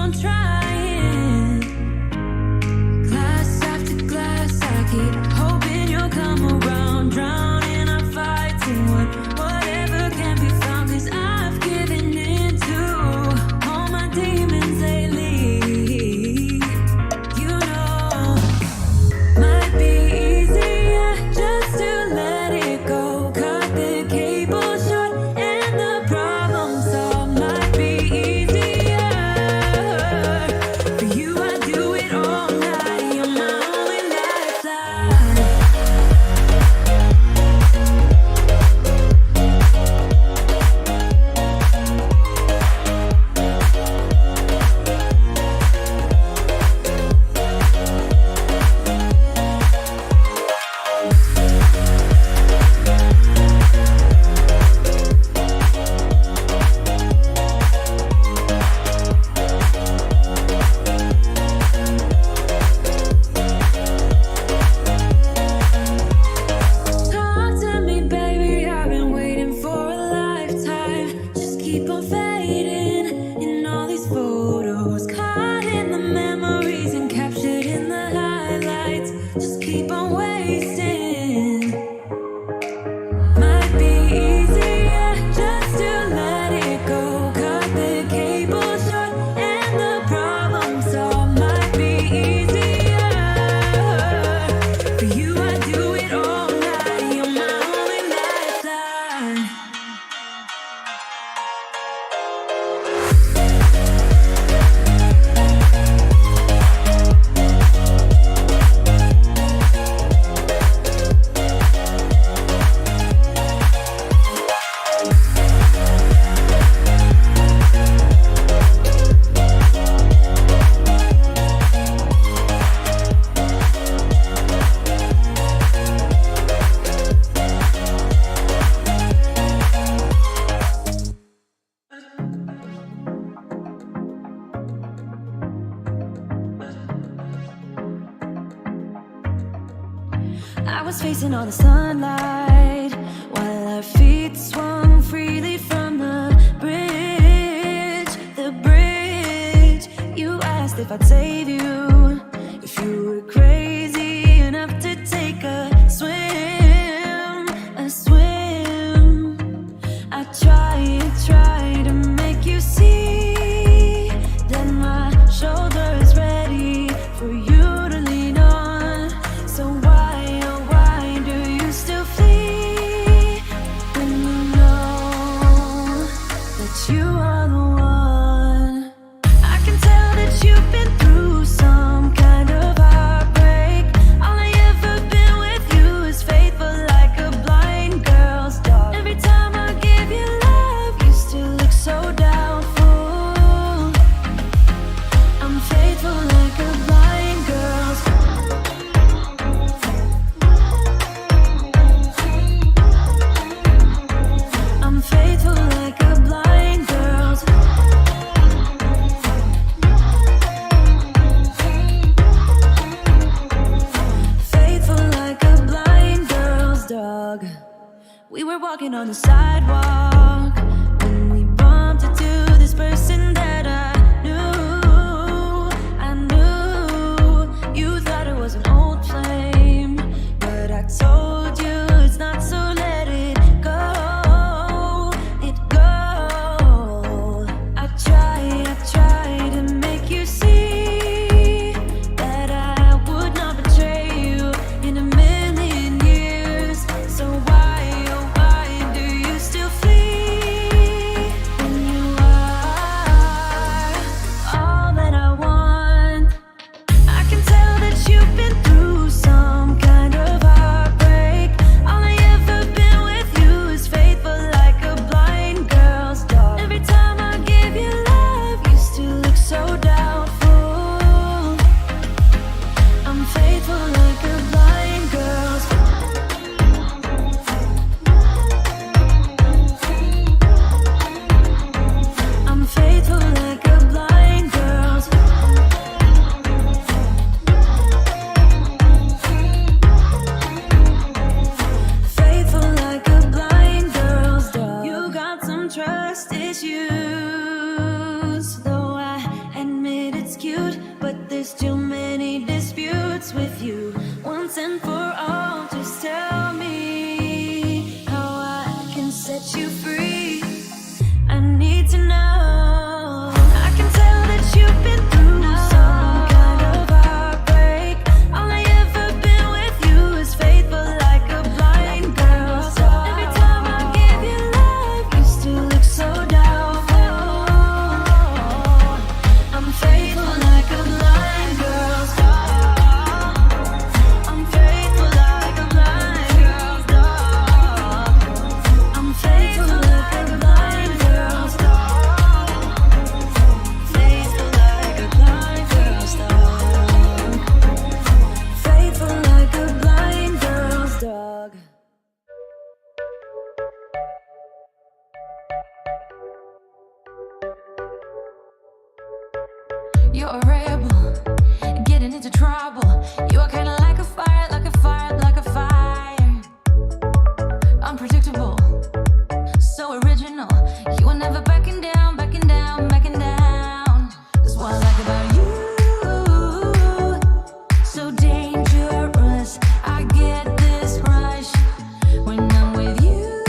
on trying. Glass after glass, I keep hoping you'll come around. Drowning our fights in whatever can be found. 'Cause I've given in to all my demons lately. You know, might be easier just to let it go. Cut the cable short and the problem solved. Might be easier for you. I do it all night. You're my only lifeline. Talk to me, baby. I've been waiting for a lifetime. Just keep on fading in all these photos, caught in the memories and captured in the highlights. Just keep on wasting. Might be easier just to let it go. Cut the cable short and the problem solved. Might be easier for you. I do it all night. You're my only lifeline. I was facing all the sunlight while our feet swung freely from the bridge. The bridge. You asked if I'd save you, if you were crazy enough to take a swim, a swim. I tried to make you see that my shoulder is ready for you to lean on. So why, oh why do you still flee when you know that you are the one? I can tell that you've been through some kind of heartbreak. All I ever been with you is faithful like a blind girl's dog. Every time I give you love, you still look so doubtful. I'm faithful like a blind girl's. I'm faithful like a blind girl's. Faithful like a blind girl's dog. We were walking on the sidewalk when we bumped into this person that I knew. I knew you thought it was an old flame, but I told you it's not, so let it go. It go. I tried to make you see that I would not betray you in a million years. So why, oh why do you still flee when you are all that I want? I can tell that you've been through some kind of heartbreak. All I ever been with you is faithful like a blind girl's dog. Every time I give you love, you still look so doubtful. I'm faithful like a blind girl's. I'm faithful like a blind girl's. Faithful like a blind girl's dog. You got some trust issues, though I admit there's too many disputes with you. Once and for all, just tell me how I can set you free. I need to know. I can tell that you've been through some kind of heartbreak. All I ever been with you is faithful like a blind girl. Every time I give you love, you still look so doubtful. I'm faithful like a blind girl's dog. I'm faithful like a blind girl's dog. I'm faithful like a blind girl's dog. Faithful like a blind girl's dog. Faithful like a blind girl's dog. You're a rebel, getting into trouble. You are kinda like a fire, like a fire, like a fire. Unpredictable, so original. You are never backing down, backing down, backing down. That's what I like about you. So dangerous, I get this rush when I'm with you.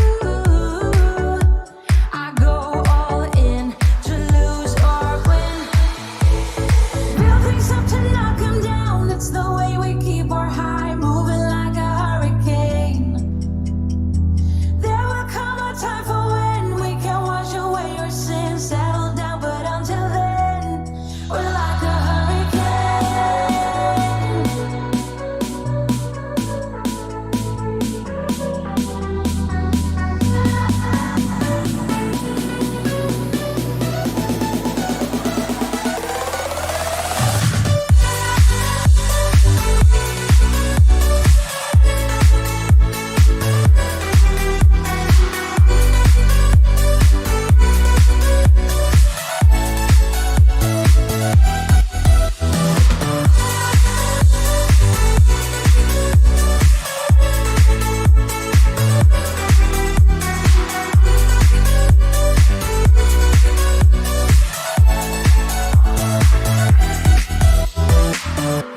I go all in to lose or win. Build things up to knock 'em down. That's the way we keep our high, moving like a hurricane. There will come a time for when we can wash away your sins, settle down, but until then, we're like a hurricane.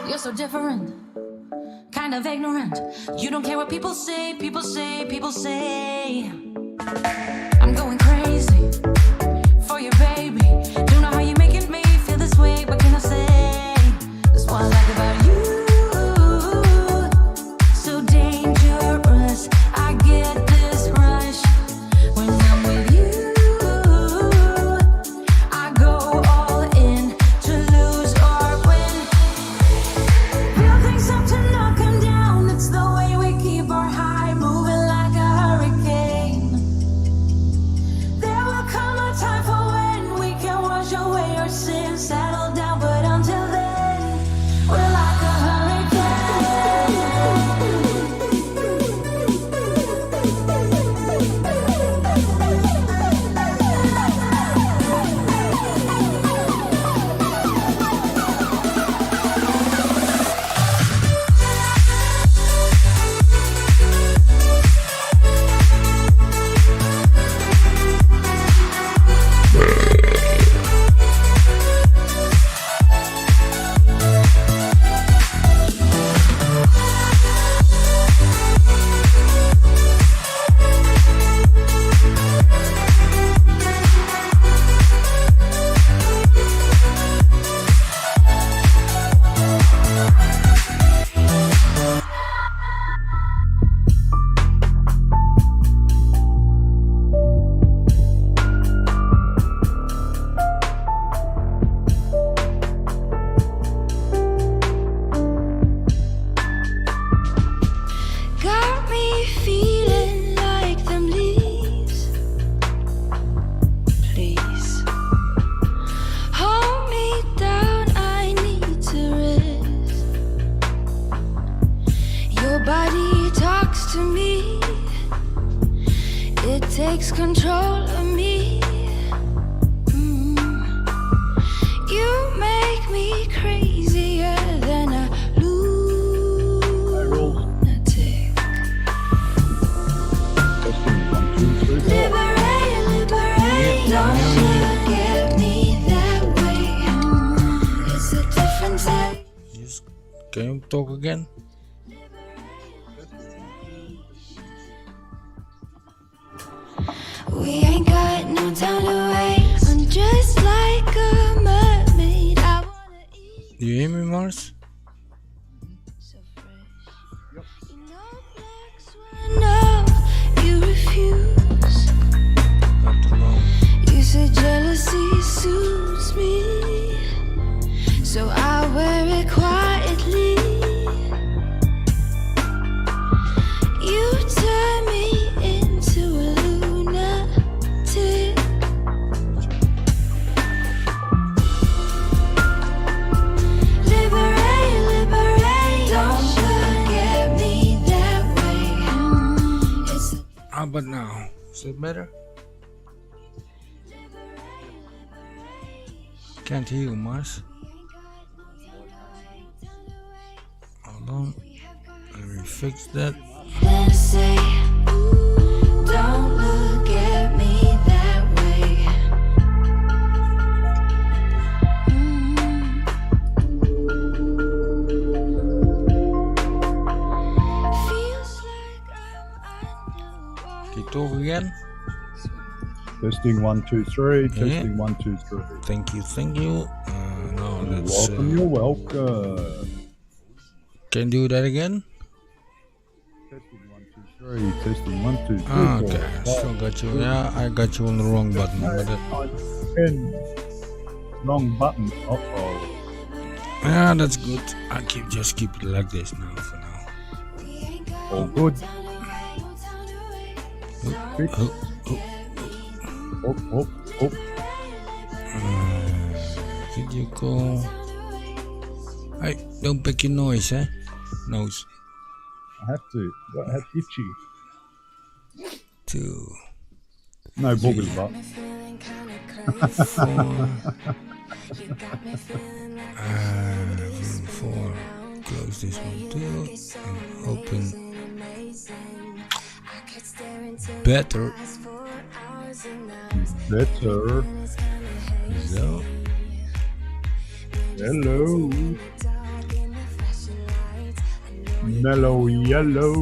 You're so different, kind of ignorant. You don't care what people say, people say, people say. I'm going crazy for you, baby. Don't know how you're making me feel this way. What can I say? That's what I like about you. So dangerous, I get this rush when I'm with you. I go all in to lose or win. Build things up to knock 'em down. It's the way we keep our high, moving like a hurricane. Can you talk again? We ain't got no time to waste. I'm just like a mermaid. I wanna eat Do you hear me, Mars? so fresh. You know, black swan, no, you refuse. Not alone. You said jealousy suits me, so I wear it quietly. You turn me into a lunatic. Liberate, liberate. Don't look at me that way. It's How about now? Is that better? Can't hear you, Mars. Hold on. Let me fix that. then say, don't look at me that way. Feels like I'm underwater. Can you talk again? Testing 1 2 3. Yeah. Testing 1 2 3. Thank you, thank you. Now let's. Welcome. You're welcome. Can you do that again? Testing 1 2 3. Testing 1 2 3. Okay, I still got you. Yeah, I got you on the wrong button. But 10. Wrong button. Uh-oh. yeah, that's good. I just keep it like this now for now. All good. Fix. Oh, oh. Up. Video call. Hey, don't pick your noise, eh? Nose. I have to. Got have itchy. 2, No boogers, but 4. Close this one too. And open. Better. better. So. Hello. Mellow yellow.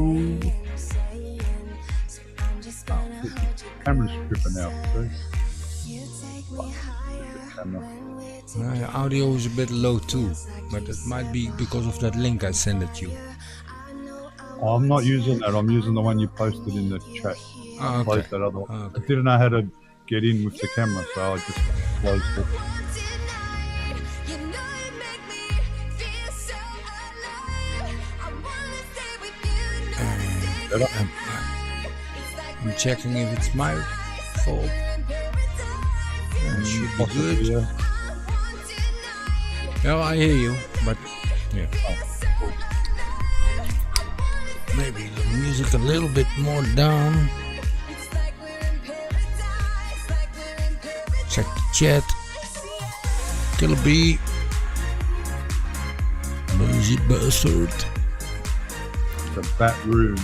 Camera's tripping out, see? Camera. My audio is a bit low too, but it might be because of that link I sent it you. Oh, I'm not using that. I'm using the one you posted in the chat. Oh, okay. Closed that other one. Oh, okay. I didn't know how to get in with the camera, so I just closed it. I'm checking if it's my fault. It should be good. Yeah. Yeah, I hear you, but yeah. Cool. Maybe the music a little bit more down. Check the chat. Killer B. Busy bastard. The bat room.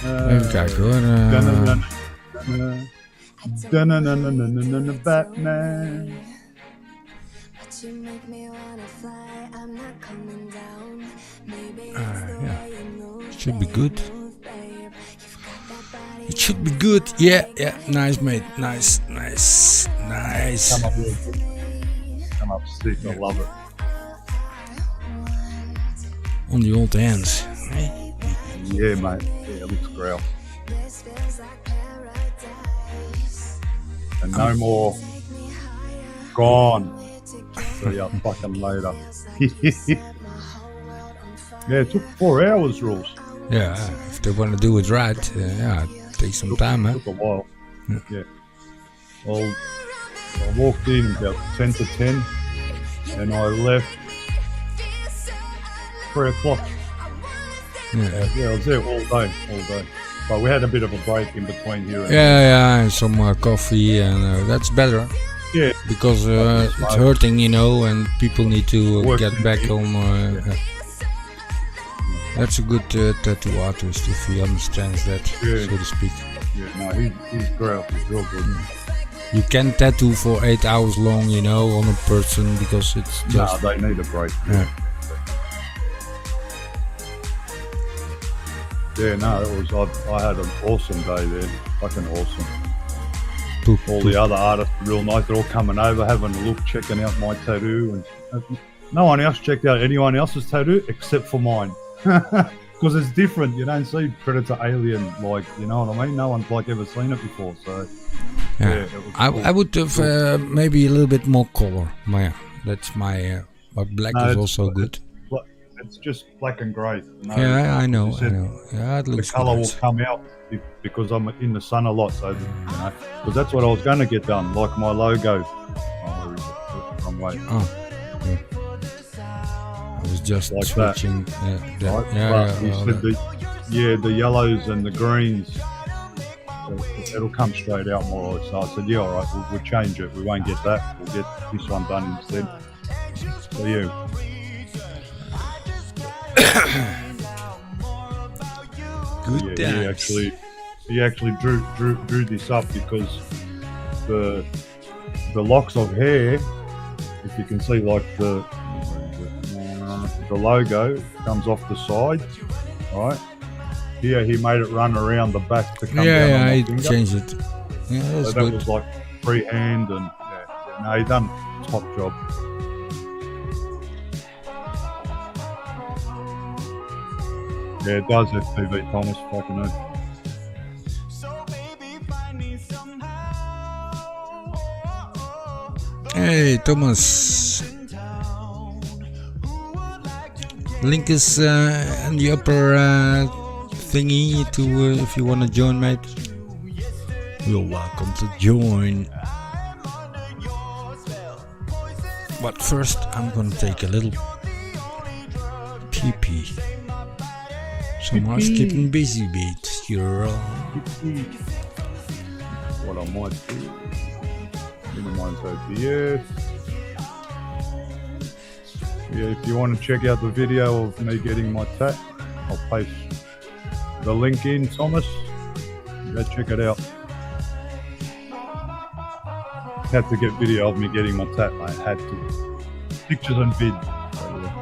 Even kijken hoor. Batman. Yeah. Should be good. It should be good. Yeah, yeah. Nice, mate. Nice. Come up here. Come up sick. I love it. On the old hands. Yeah, mate. Yeah, it looks great. And no more gone. See ya fucking later. Yeah, it took 4 hours, Rules. Yeah, if they want to do it right, yeah, take some time, huh? Took a while. Yeah. Well, I walked in about 10 to 10 and I left 3 o'clock. Yeah, Yeah, I was there all day. But we had a bit of a break in between here and yeah, and some coffee, and that's better yeah. because it's hurting, you know, and people need to get back home. That's a good tattoo artist if he understands that, Yeah. so to speak. Yeah, no, he's great. He's real good. You can't tattoo for 8 hours long, you know, on a person because it's Nah, just. they need a break. Yeah. Yeah, no, it was. I had an awesome day there. Fucking awesome. Poop, All poop. the other artists were real nice. They're all coming over, having a look, checking out my tattoo, and no one else checked out anyone else's tattoo except for mine. Because it's different. You don't see Predator Alien, like, you know what I mean? No one's like ever seen it before. So Yeah. it was cool. I would have maybe a little bit more color. But yeah, that's my. But black No, is it's- also good. It's just black and grey. No, Yeah, I know. you said Yeah, it the looks colour good. will come out because I'm in the sun a lot. So, because that's what I was going to get done, like my logo. Oh, where is it? Wrong way. Oh, yeah. I was just Like that. switching. Right? Yeah, But you well, said the yellows and the greens, so it'll come straight out more. So I said, yeah, all right, we'll change it. We won't get that. We'll get this one done instead. So yeah, good yeah, dance. he actually drew this up because the locks of hair, if you can see, like the logo comes off the side, right? Here he made it run around the back to come down on Yeah, my I finger. changed it. Yeah, So that's that good. was like freehand, and no, he done top job. Yeah, it does have TV, Thomas. Fucking know. Hey, Thomas. Link is in the upper thingy to if you want to join, mate. You're welcome to join. But first, I'm gonna take a little pee-pee. So Mark's keeping busy, beat. You're What I might do. Minimize OBS. Yeah, if you want to check out the video of me getting my tat, I'll paste the link in, Thomas. Go check it out. Had to get video of me getting my tat, mate. Had to. Pictures and vid. So, yeah.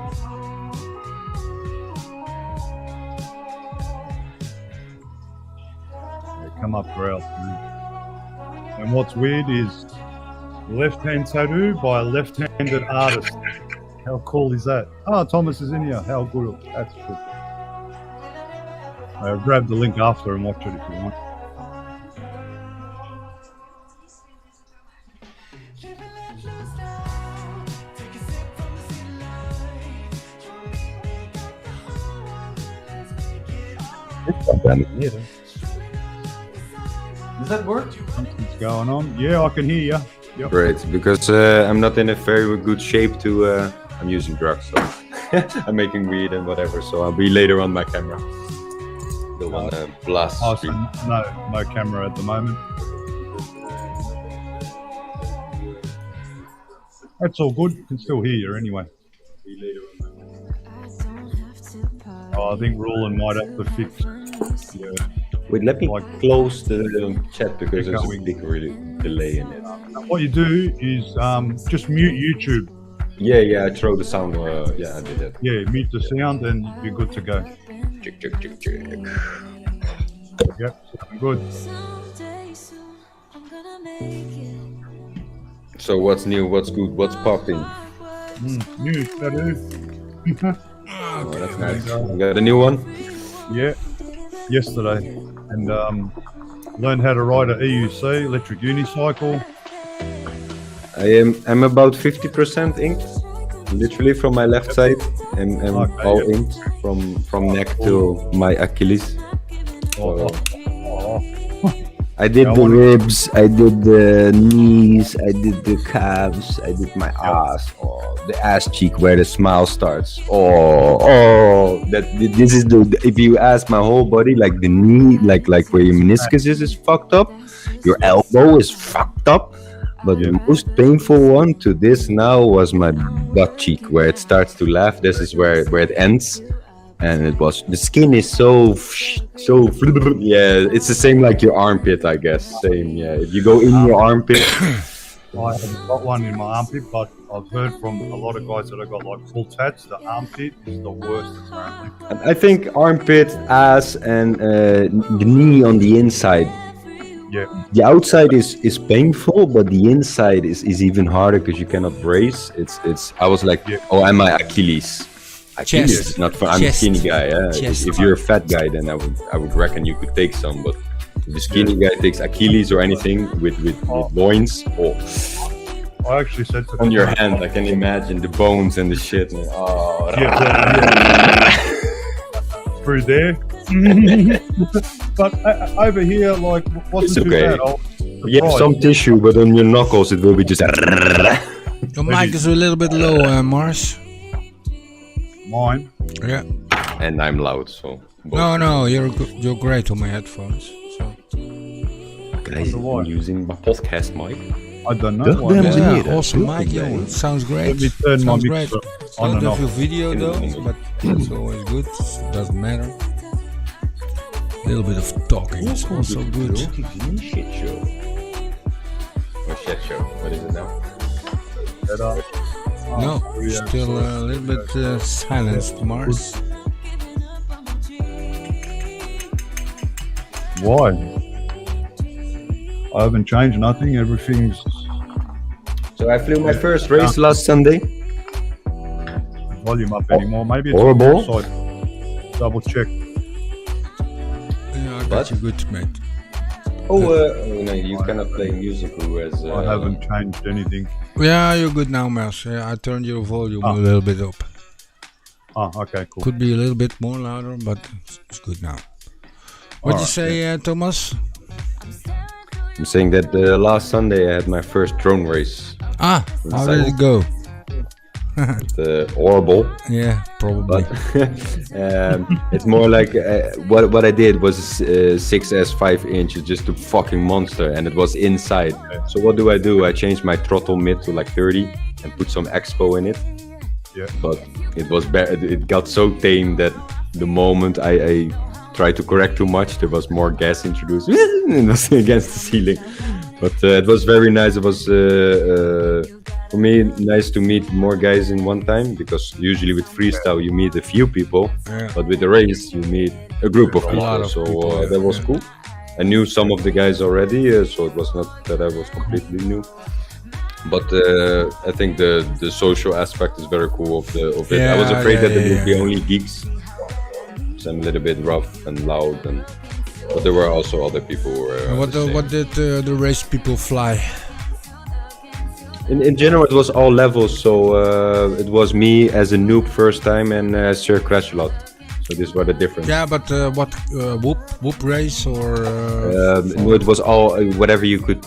Yeah, come up growl, man. And what's weird is left-hand tattoo by a left-handed artist. How cool is that? Oh, Thomas is in here. How good. That's good. Grab the link after and watch it if you want. Does that work? Something's going on. Yeah, I can hear you. Yep. Great, because I'm not in a very good shape to. I'm using drugs, so I'm making weed and whatever. So I'll be later on my camera. Don't want to blast Oh, so stream. no camera at the moment. That's all good. Can still hear you anyway. Oh, I think Rooland might have to fix. Yeah. Wait, let me Like- close the chat because there's a Going. big really delay in it. What you do is just mute YouTube. Yeah, I throw the sound. Yeah, I did that. Yeah, mute the sound and you're good to go. Check. Yep, good. Someday soon, I'm gonna make it. So what's new? What's good? What's popping? New tattoo. Oh, that's nice. You got a new one? Yeah, yesterday, and learned how to ride an EUC, electric unicycle. I'm about 50% inked, literally from my left side. I'm Okay, all yeah. inked from neck to my Achilles. Oh, I did Yeah, I the wanna- ribs, I did the knees, I did the calves, I did my ass, the ass cheek where the smile starts. This is the. If you ask my whole body, like the knee, like where your meniscus is fucked up, your elbow is fucked up. But the most painful one to this now was my butt cheek, where it starts to laugh. This is where it ends, and it was the skin is so yeah. It's the same like your armpit, I guess. Same, yeah. If you go in your armpit, I haven't got one in my armpit, but I've heard from a lot of guys that have got like full tats. The armpit is the worst apparently. and I think armpit, ass, and the knee on the inside. Yeah. The outside is painful, but the inside is even harder because you cannot brace. It's. I was like, oh, am I Achilles? Achilles Chest. is not fun. I'm a Chest. skinny guy. Yeah. Chest. If you're a fat guy, then I would reckon you could take some. But if the skinny guy takes Achilles or anything with loins, oh, I actually said to on your hand, I can imagine the bones and the shit. And, oh, through there. But over here, like, wasn't It's too okay. bad. you have some tissue, but on your knuckles it will be just. Your mic is a little bit low, Mars. Mine. Yeah. And I'm loud, so. No, you're great on my headphones. So. Guys, I'm using my podcast mic. I don't know. why. Dames en heren, Awesome mic, welkom yo. It sounds great. Let me turn my Sounds great. mixer on Don't and have off. your video though, but it's always good. Doesn't matter. A little bit of talking is also good. Shit show. Or shit show. What is it now? Better. No, yeah, still a little bit silenced, Mars. Why? I haven't changed nothing. Everything's So I flew my first race last Sunday. volume up anymore. Maybe it's Horrible. on your side. Double check. Yeah, I got What? you good, mate. Oh, no, you cannot play musical as. I haven't changed anything. Yeah, you're good now, Mars. Yeah, I turned your volume a little bit up. Oh, okay, cool. Could be a little bit more louder, but it's good now. What'd you say, Thomas? I'm saying that last Sunday I had my first drone race. How did it go? Horrible. Yeah, probably. But it's more like what I did was 6S 5 inches, just a fucking monster, and it was inside. So what do? I changed my throttle mid to like 30 and put some expo in it. Yeah. But it was it got so tame that the moment I tried to correct too much, there was more gas introduced and it was against the ceiling. But it was very nice. It was for me nice to meet more guys in one time, because usually with freestyle you meet a few people, but with the race you meet a group of people. So that was cool. I knew some of the guys already, so it was not that I was completely new. But I think the social aspect is very cool of it. I was afraid that there would be only geeks. So I'm a little bit rough and loud, but there were also other people who were. What did the race people fly? In general, it was all levels. So it was me as a noob first time and Sir Crash a lot. So these were the difference. Yeah, but what whoop race or? No, it was all whatever you could.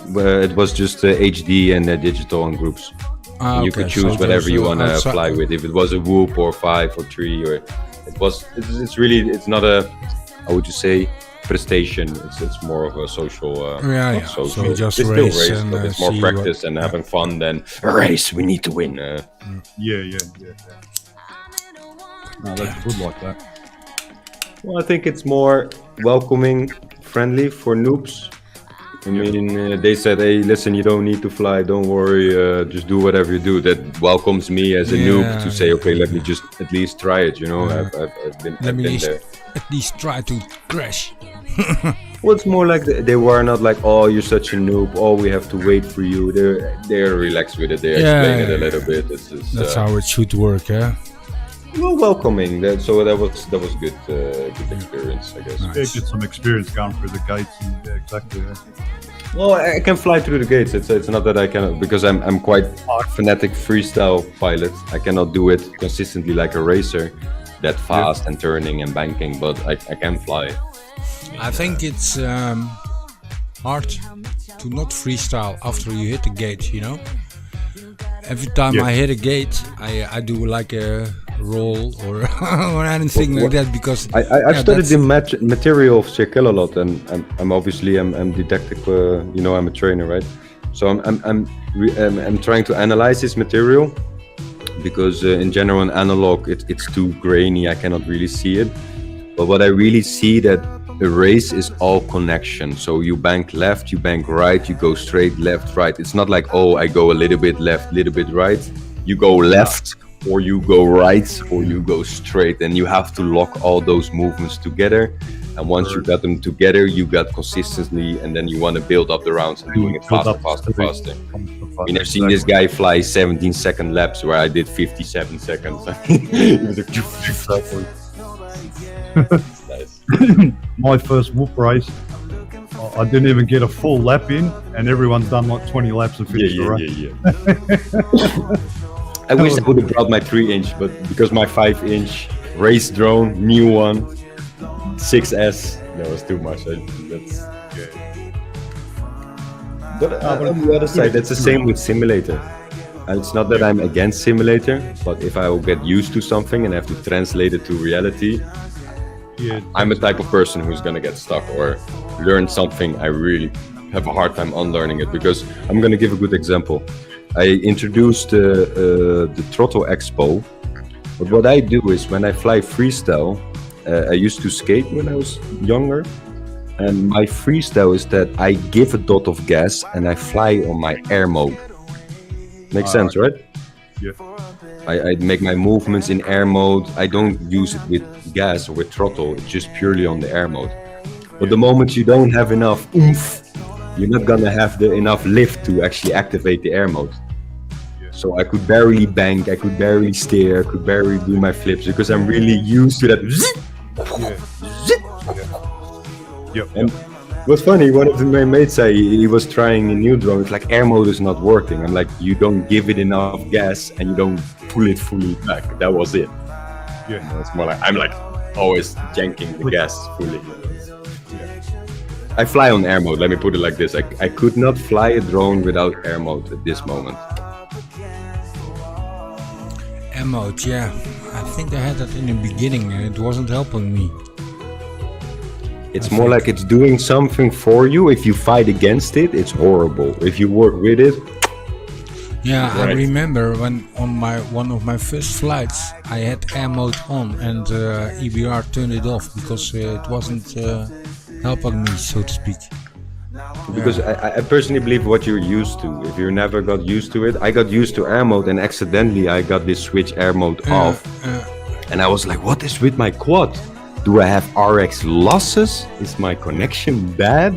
It was just HD and digital and groups. You could choose whatever you want to fly with. If it was a whoop or 5 or 3 or. It's not a, how would you say, prestation. It's more of a social. Social. So just it's race still race, and but it's more practice and having fun than a race. We need to win. Yeah. No, that's good like that. Well, I think it's more welcoming, friendly for noobs. I mean, they said, "Hey, listen, you don't need to fly. Don't worry. Just do whatever you do." That welcomes me as a noob to say, "Okay, let me just at least try it." You know, I've been there. At least try to crash. Well, it's more like they were not like, "Oh, you're such a noob. Oh, we have to wait for you." They're relaxed with it. They explain it a little bit. That's how it should work, yeah. Well, welcoming. That was good. Good experience, I guess. Yeah, get some experience going through the gates. And, yeah, exactly. Yeah. Well, I can fly through the gates. It's not that I cannot, because I'm quite fanatic freestyle pilot. I cannot do it consistently like a racer, that fast and turning and banking. But I can fly. I think it's hard to not freestyle after you hit the gate. You know, every time I hit a gate, I do like a roll or anything like that, because I've studied the material of circle a lot, and I'm obviously I'm didactic. I'm a trainer, right? So I'm trying to analyze this material, because in general in analog it's too grainy. I cannot really see it. But what I really see that a race is all connection. So you bank left, you bank right, you go straight left, right. It's not like, oh, I go a little bit left, little bit right. You go left, or you go right, or you go straight, and you have to lock all those movements together. And once you got them together, you got consistency, and then you want to build up the rounds and doing it faster. I mean, I've seen this guy fly 17-second laps where I did 57 seconds. It was like, nice. My first whoop race, I didn't even get a full lap in, and everyone's done like 20 laps and finished the race. I wish I would have brought my 3-inch, but because my 5-inch race drone, new one, 6S, that was too much. But on the other side, that's the same with simulator. And it's not that I'm against simulator, but if I will get used to something and have to translate it to reality, I'm a type of person who's gonna get stuck or learn something. I really have a hard time unlearning it, because I'm gonna give a good example. I introduced the Throttle Expo, but what I do is when I fly freestyle, I used to skate when I was younger, and my freestyle is that I give a dot of gas and I fly on my air mode. Makes sense, right? Yeah. I make my movements in air mode. I don't use it with gas or with throttle. It's just purely on the air mode. But the moment you don't have enough oomph, you're not gonna have enough lift to actually activate the air mode. So I could barely bank, I could barely steer, I could barely do my flips because I'm really used to that. And what's funny, one of my mates said he was trying a new drone. It's like air mode is not working. I'm like, you don't give it enough gas and you don't pull it fully back. That was it. Yeah. It's more like I'm like always janking the gas fully. I fly on air mode. Let me put it like this: I could not fly a drone without air mode at this moment. Air mode, yeah. I think I had that in the beginning and it wasn't helping me. It's more like it's doing something for you. If you fight against it, it's horrible. If you work with it, yeah, right. I remember when on one of my first flights I had air mode on and EBR turned it off because it wasn't helping me, so to speak. Because I personally believe what you're used to. If you never got used to it, I got used to air mode and accidentally I got this switch air mode off, and I was like, "What is with my quad? Do I have RX losses? Is my connection bad?"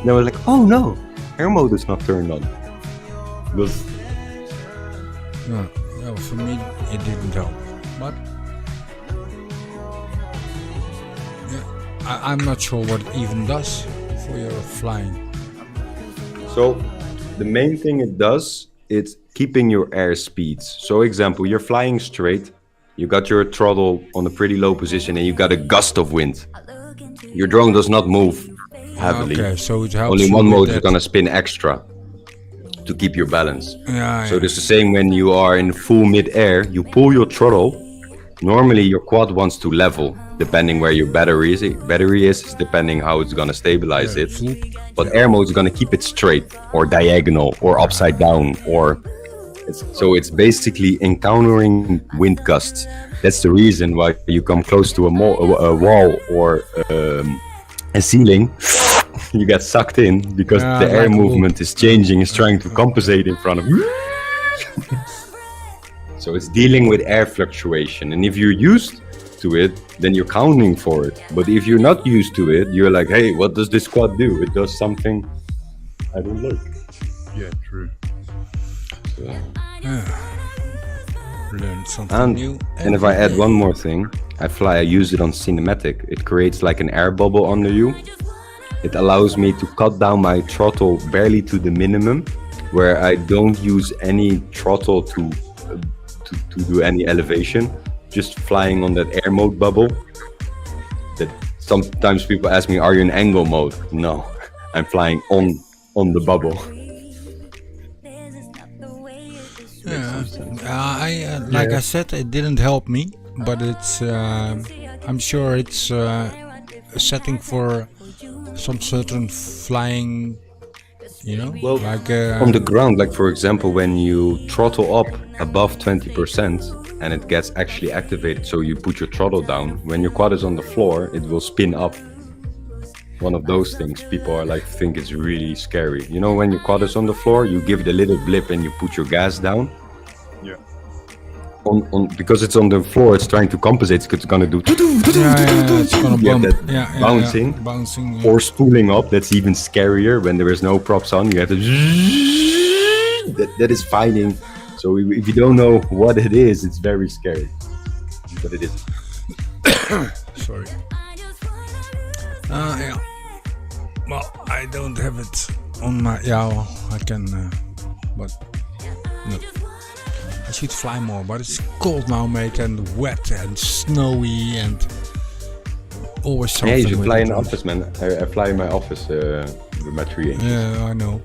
And I was like, "Oh no, air mode is not turned on." Because yeah, for me it didn't help, but yeah, I'm not sure what it even does for your flying. So the main thing it does, it's keeping your air speeds. So example, you're flying straight, you got your throttle on a pretty low position and you got a gust of wind. Your drone does not move heavily. Okay, so it helps. Only you one with mode is that. gonna spin extra to keep your balance. Yeah, So it's the same when you are in full mid-air, you pull your throttle. Normally your quad wants to level, depending where your battery is depending how it's gonna stabilize it. But air mode is gonna keep it straight or diagonal or upside down, or it's basically encountering wind gusts. That's the reason why you come close to a wall or a ceiling, you get sucked in because the air movement is changing, is trying to compensate in front of you. So it's dealing with air fluctuation, and if you're used to it, then you're counting for it. But if you're not used to it, you're like, hey, what does this quad do? It does something I don't like. Yeah, true. So, learn something new. and if I add one more thing, I use it on cinematic. It creates like an air bubble under you. It allows me to cut down my throttle barely to the minimum, where I don't use any throttle to do any elevation, just flying on that air mode bubble. That sometimes people ask me, are you in angle mode? No, I'm flying on the bubble. Yeah, like I said, it didn't help me, but it's I'm sure it's a setting for some certain flying You know, Well, like on the ground, like for example, when you throttle up above 20% and it gets actually activated, so you put your throttle down, when your quad is on the floor, it will spin up. One of those things people are like think it's really scary. You know, when your quad is on the floor, you give it a little blip and you put your gas down. Yeah. Because it's on the floor, it's trying to compensate. It's gonna do. it's gonna You have bump. that bouncing, bouncing. or spooling up. That's even scarier when there is no props on. You have to. That is finding. So if you don't know what it is, it's very scary. But it is. Sorry. Yeah. Well, I don't have it on my. Yeah, well, I can. But no. I should fly more, but it's cold now, mate, and wet and snowy and always something. Yeah, you should with fly it. in the office, man. I fly in my office with my 3 inches. Yeah, I know.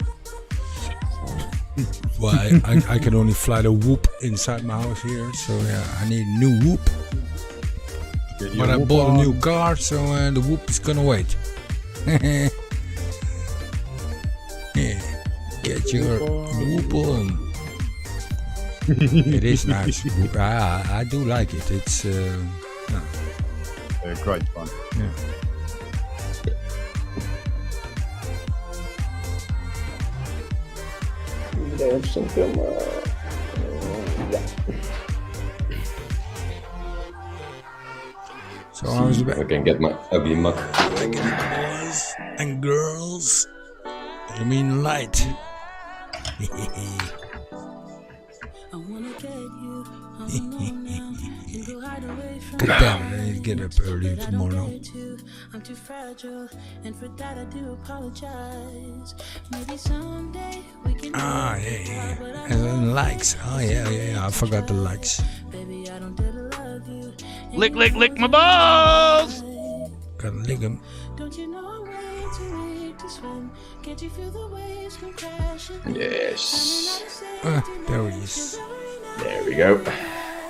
Well, I can only fly the whoop inside my house here, so yeah, I need a new whoop. But I bought a new car, so the whoop is gonna wait. Yeah, get your whoop on. It is nice. I do like it. It's Yeah, great fun. yeah. They have some film. So I was I can get my ugly mug. boys and girls. You mean light? Good damn, I need to get up early tomorrow. I'm too fragile, and for that I do apologize. Maybe someday we can. Yeah. And then likes. Oh yeah. I forgot the likes. Baby, I don't dare to love you. Lick my balls! Gotta lick 'em. Don't you know I'm way too weak to swim? Can't you feel the waves come crashing? Yes. There he is. There we go.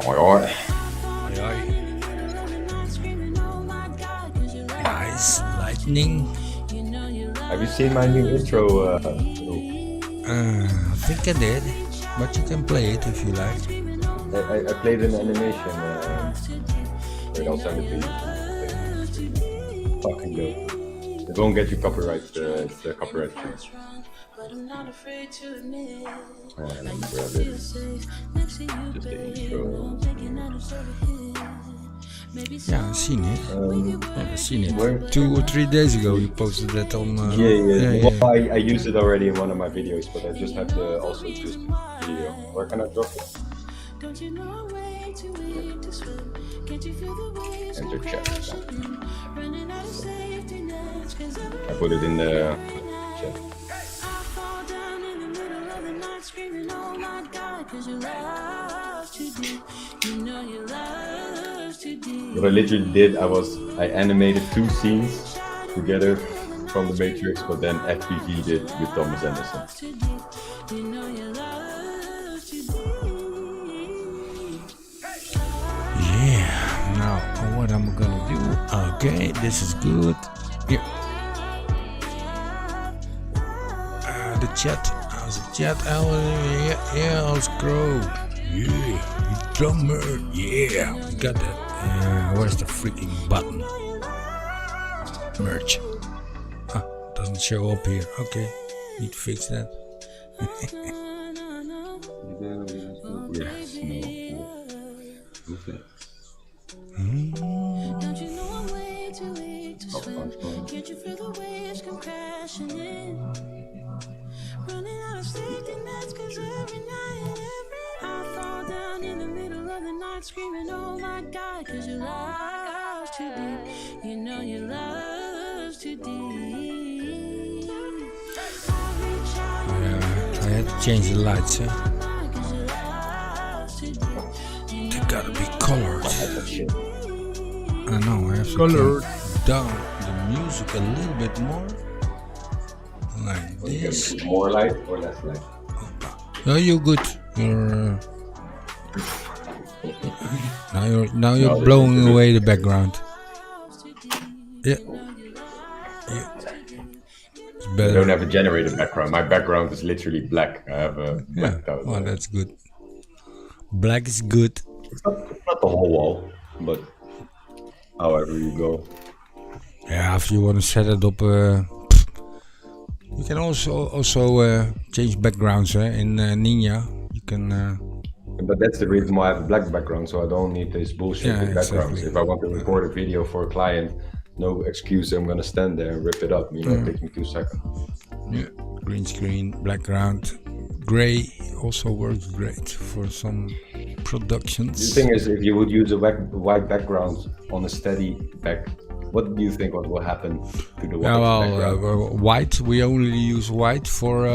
Alright. Nice lightning. Have you seen my new intro? I think I did, but you can play it if you like. I played an animation. Wait, I'll send it to you. Fucking dope. It won't get you copyright. It's copyright free. But I'm not afraid to admit. Let me grab it. Just the intro. Yeah, I've seen it. I've seen it. Where? 2 or 3 days ago you posted that on... Yeah. Well, I used it already in one of my videos, but I just have to also just video. Where can I drop it? Don't you know I'm way too weak to swim? Can't you feel the waves Enter come chat. crashing? Running out of safety nets, 'cause I put it in the chat. I fall down in the middle of the night screaming, oh my God, 'cause your love's too deep. You know your love's too deep. What I literally did, I animated 2 scenes together from the Matrix, but then FPV did with Thomas Anderson. Too deep. You know your love's too deep. Yeah, now what I'm gonna do? Okay, this is good. Yeah. The chat. How's the chat? Yeah, I'll scroll. Yeah, drummer. Yeah, we got that. Where's the freaking button? Merch. Doesn't show up here. Okay, need to fix that. Yes, no. Okay. Don't you know I'm way too weak to swim? Can't you feel the waves come crashing in? Running out of safety nets, 'cause every night and I fall down in the middle of the night screaming, oh my God, 'cause your love's too deep. You know your love's too deep. I had to change the lights. They gotta be colored. I know, I have to Colored. turn down the music a little bit more. Like this. More light or less light? No, you're good. Now you're blowing away the background. Yeah. It's better. I don't have a generated background. My background is literally black. I have a black tile. Well, that's good. Black is good. It's not the whole wall, but however you go. Yeah, if you want to set it up, you can also change backgrounds in Ninja. You can. But that's the reason why I have a black background, so I don't need this bullshit with backgrounds. Exactly. If I want to record a video for a client, no excuse. I'm gonna stand there and rip it up. You know, it takes me 2 seconds. Yeah, green screen, background, gray also works great for some productions. The thing is, if you would use a white background on a steady back, what do you think what will happen to the white background? White. We only use white for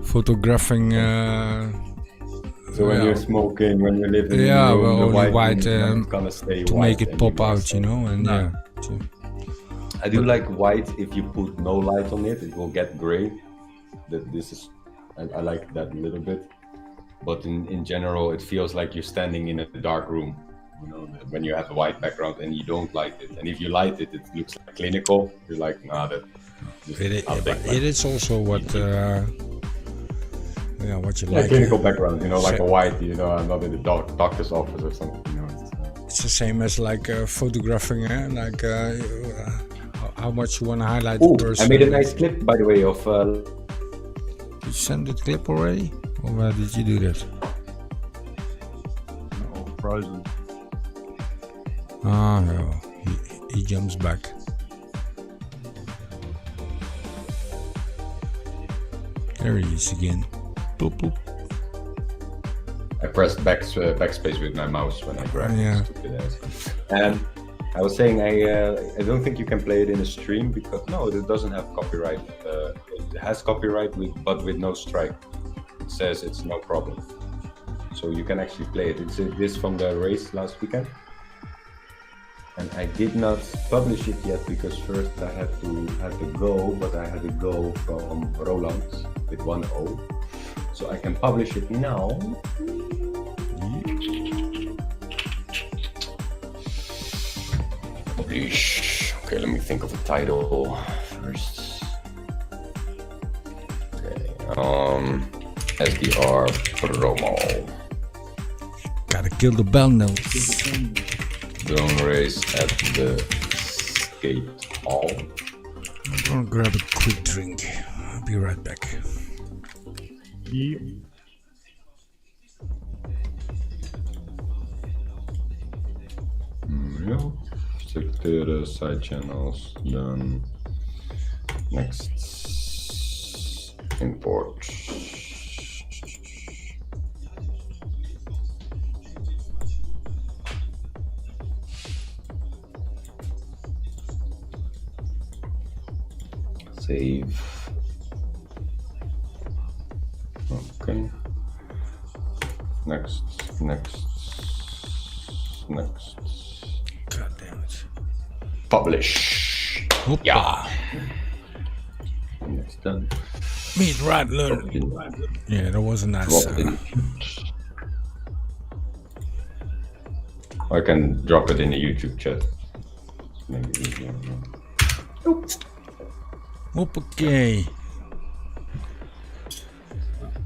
photographing. So when you're smoking, when you live in the room, the only white is gonna stay to white make it pop out, you know, and I do like white. If you put no light on it, it will get gray. I like that a little bit, but in general, it feels like you're standing in a dark room. You know, when you have a white background and you don't light it, and if you light it, it looks like clinical. You're like, nah, that. It is also what. What you like. Clinical background, you know, like a white, you know, I'm not in the doctor's office or something, you know. It's the same as like photographing, like how much you want to highlight Ooh, the person. I made a nice clip, by the way, of... Did you send the clip already? Or where did you do that? All frozen. Ah, yeah. He jumps back. There he is again. Bloop, bloop. I pressed backspace with my mouse when I grabbed Yeah. stupid ass. And I was saying I don't think you can play it in a stream because it doesn't have copyright. It has copyright, but with no strike. It says it's no problem. So you can actually play it. It's this from the race last weekend. And I did not publish it yet because first I had to go, but I had to go from Rooland with 1 O. So I can publish it now. Publish. Okay, let me think of a title first. Okay, SDR promo. Gotta kill the bell notes. Drone race at the skate hall. I'm gonna grab a quick drink. I'll be right back. Yeah. Yeah. Sector side channels. Then next import. Save. Okay. Next. God damn it. Publish. Hoppa. Yeah. Next done. Meet Rattler. Yeah, that was a nice. I can drop it in the YouTube chat. Maybe easier. Okay.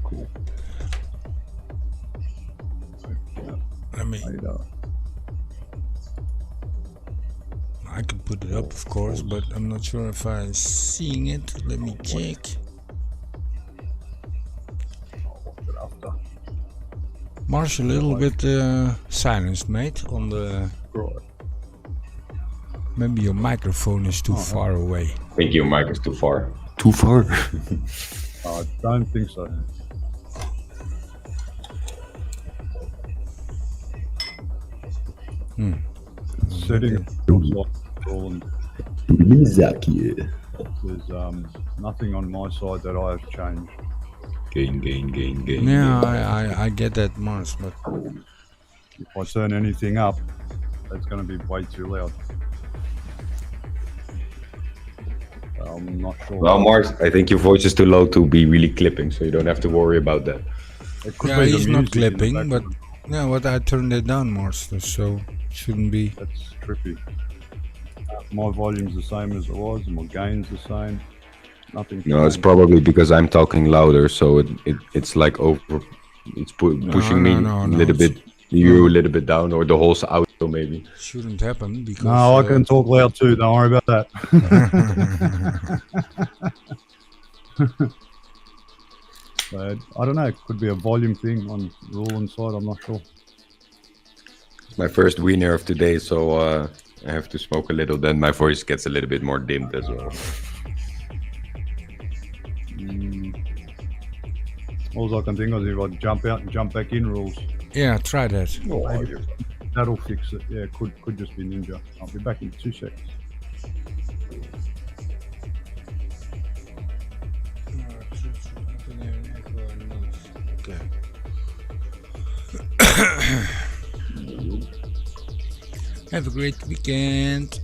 Cool. Let me. I can put it up, of course, but I'm not sure if I'm seeing it. Let me check. Mars, a little bit silenced, mate. On the. Maybe your microphone is too far away. I think your mic is too far. Too far? I don't think so. Setting Rooland. There's nothing on my side that I have changed. Gain. Yeah, I get that, Mars, but If I turn anything up, that's going to be way too loud. I'm not sure. Well, Mars, I think your voice is too low to be really clipping, so you don't have to worry about that. It could yeah, be the he's not music in the clipping, but background. yeah, what I turned it down, Mars, so shouldn't be. That's trippy. My volume's the same as it was, and my gain's the same. Nothing. No, it's probably because I'm talking louder, so it's like over. It's pushing me a little bit, you a little bit down, or the whole audio maybe. Shouldn't happen because. No, I can talk loud too. Don't worry about that. But I don't know. It could be a volume thing on Rooland's side. I'm not sure. It's my first wiener of today, so I have to smoke a little. Then my voice gets a little bit more dimmed as well. All I can think of is if I jump out and jump back in rules. Yeah, try that. That'll fix it. Yeah, could just be Ninja. I'll be back in 2 seconds. Okay. Have a great weekend.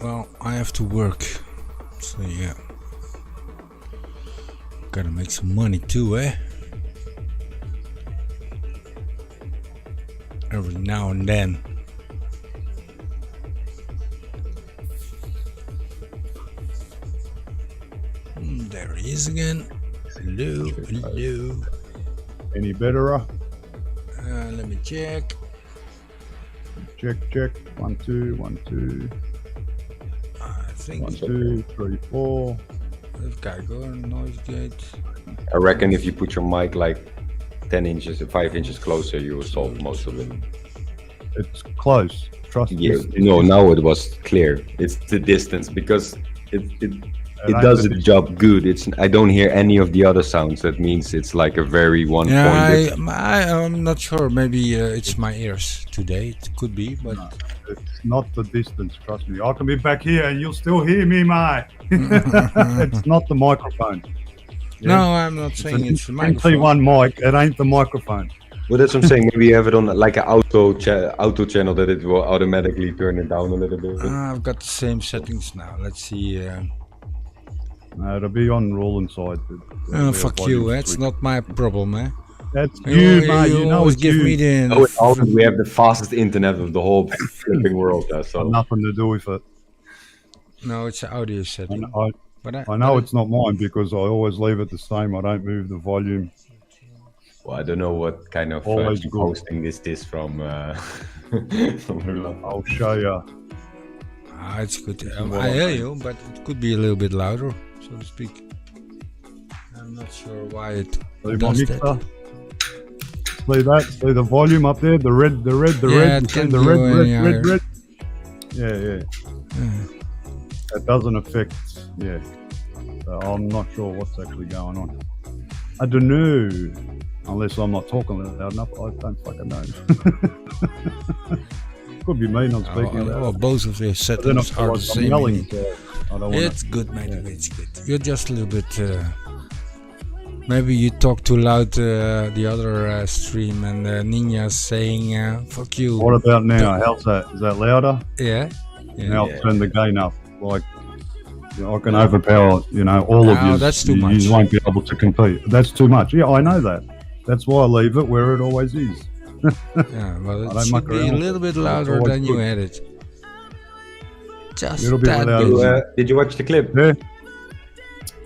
Well, I have to work, so yeah. Gotta make some money too, eh? Every now and then. There he is again. Hello, hello. Any better? Let me check. Check. 1, 2, 1, 2. I think 1, 2, 3, 4. Let's go noise gate. I reckon if you put your mic like 10 inches, 5 inches closer, you will solve most of it. It's close. Trust me. Yeah, no, now it was clear. It's the distance because it does the job good. I don't hear any of the other sounds. That means it's like a very one Yeah, point. I'm not sure. Maybe it's my ears today. It could be, but No, it's not the distance. Trust me. I can be back here and you'll still hear me, mate. It's not the microphone. Yeah. no, I'm not saying it's the microphone. MC1 mic. It ain't the microphone. Well, that's what I'm saying. Maybe you have it on like an auto channel that it will automatically turn it down a little bit. I've got the same settings now. Let's see. No, it'll be on Rooland's side. Fuck you. That's not my problem, eh? That's you, mate. You know always it's give you. me the. Oh, it's also, we have the fastest internet of the whole flipping world. So Nothing to do with it. No, it's an audio setting. I know it's not mine because I always leave it the same. I don't move the volume. well, I don't know what kind of Always good. hosting is from. From Rooland. I'll show you. It's good. what I I'm hear saying. you, but it could be a little bit louder, so to speak. I'm not sure why it See my does mixer. that. See that? See the volume up there? The red. Yeah, You it see can't the go red. any higher. Yeah. That doesn't affect. Yeah. So I'm not sure what's actually going on. I don't know. Unless I'm not talking loud enough, I don't fucking know. Could be me not speaking loud. Both of the Then settings of are the course I'm same. yelling. So I don't want It's good, mate. It's good. You're just a little bit. Maybe you talk too loud. The other stream and Ninja's saying "fuck you." What about now? How's that? Is that louder? Yeah. Now I'll turn the gain up. Like I can overpower, all of No, you. that's too much. You won't be able to compete. That's too much. Yeah, I know that. That's why I leave it where it always is. Yeah, well, I it don't should muck be a around with little it. bit It's louder always than you good. had it. Just Little bit that louder. bit. Did you watch the clip? There.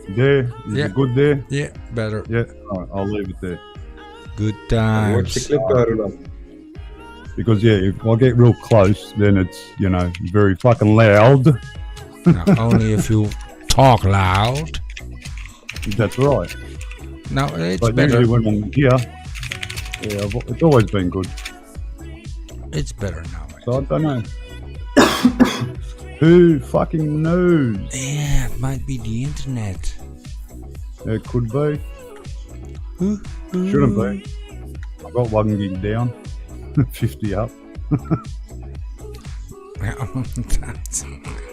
Is Yeah. it good there? Yeah, better. Yeah. All right, I'll leave it there. Good Watch times. the clip, Rooland. Because if I get real close, then it's very fucking loud. Now, only if you talk loud. That's right. No, it's But better. usually when I'm here, it's always been good. It's better now. Mate. So I don't know. Who fucking knows? Yeah, it might be the internet. It could be. Shouldn't be. I got 1 gig down, 50 up.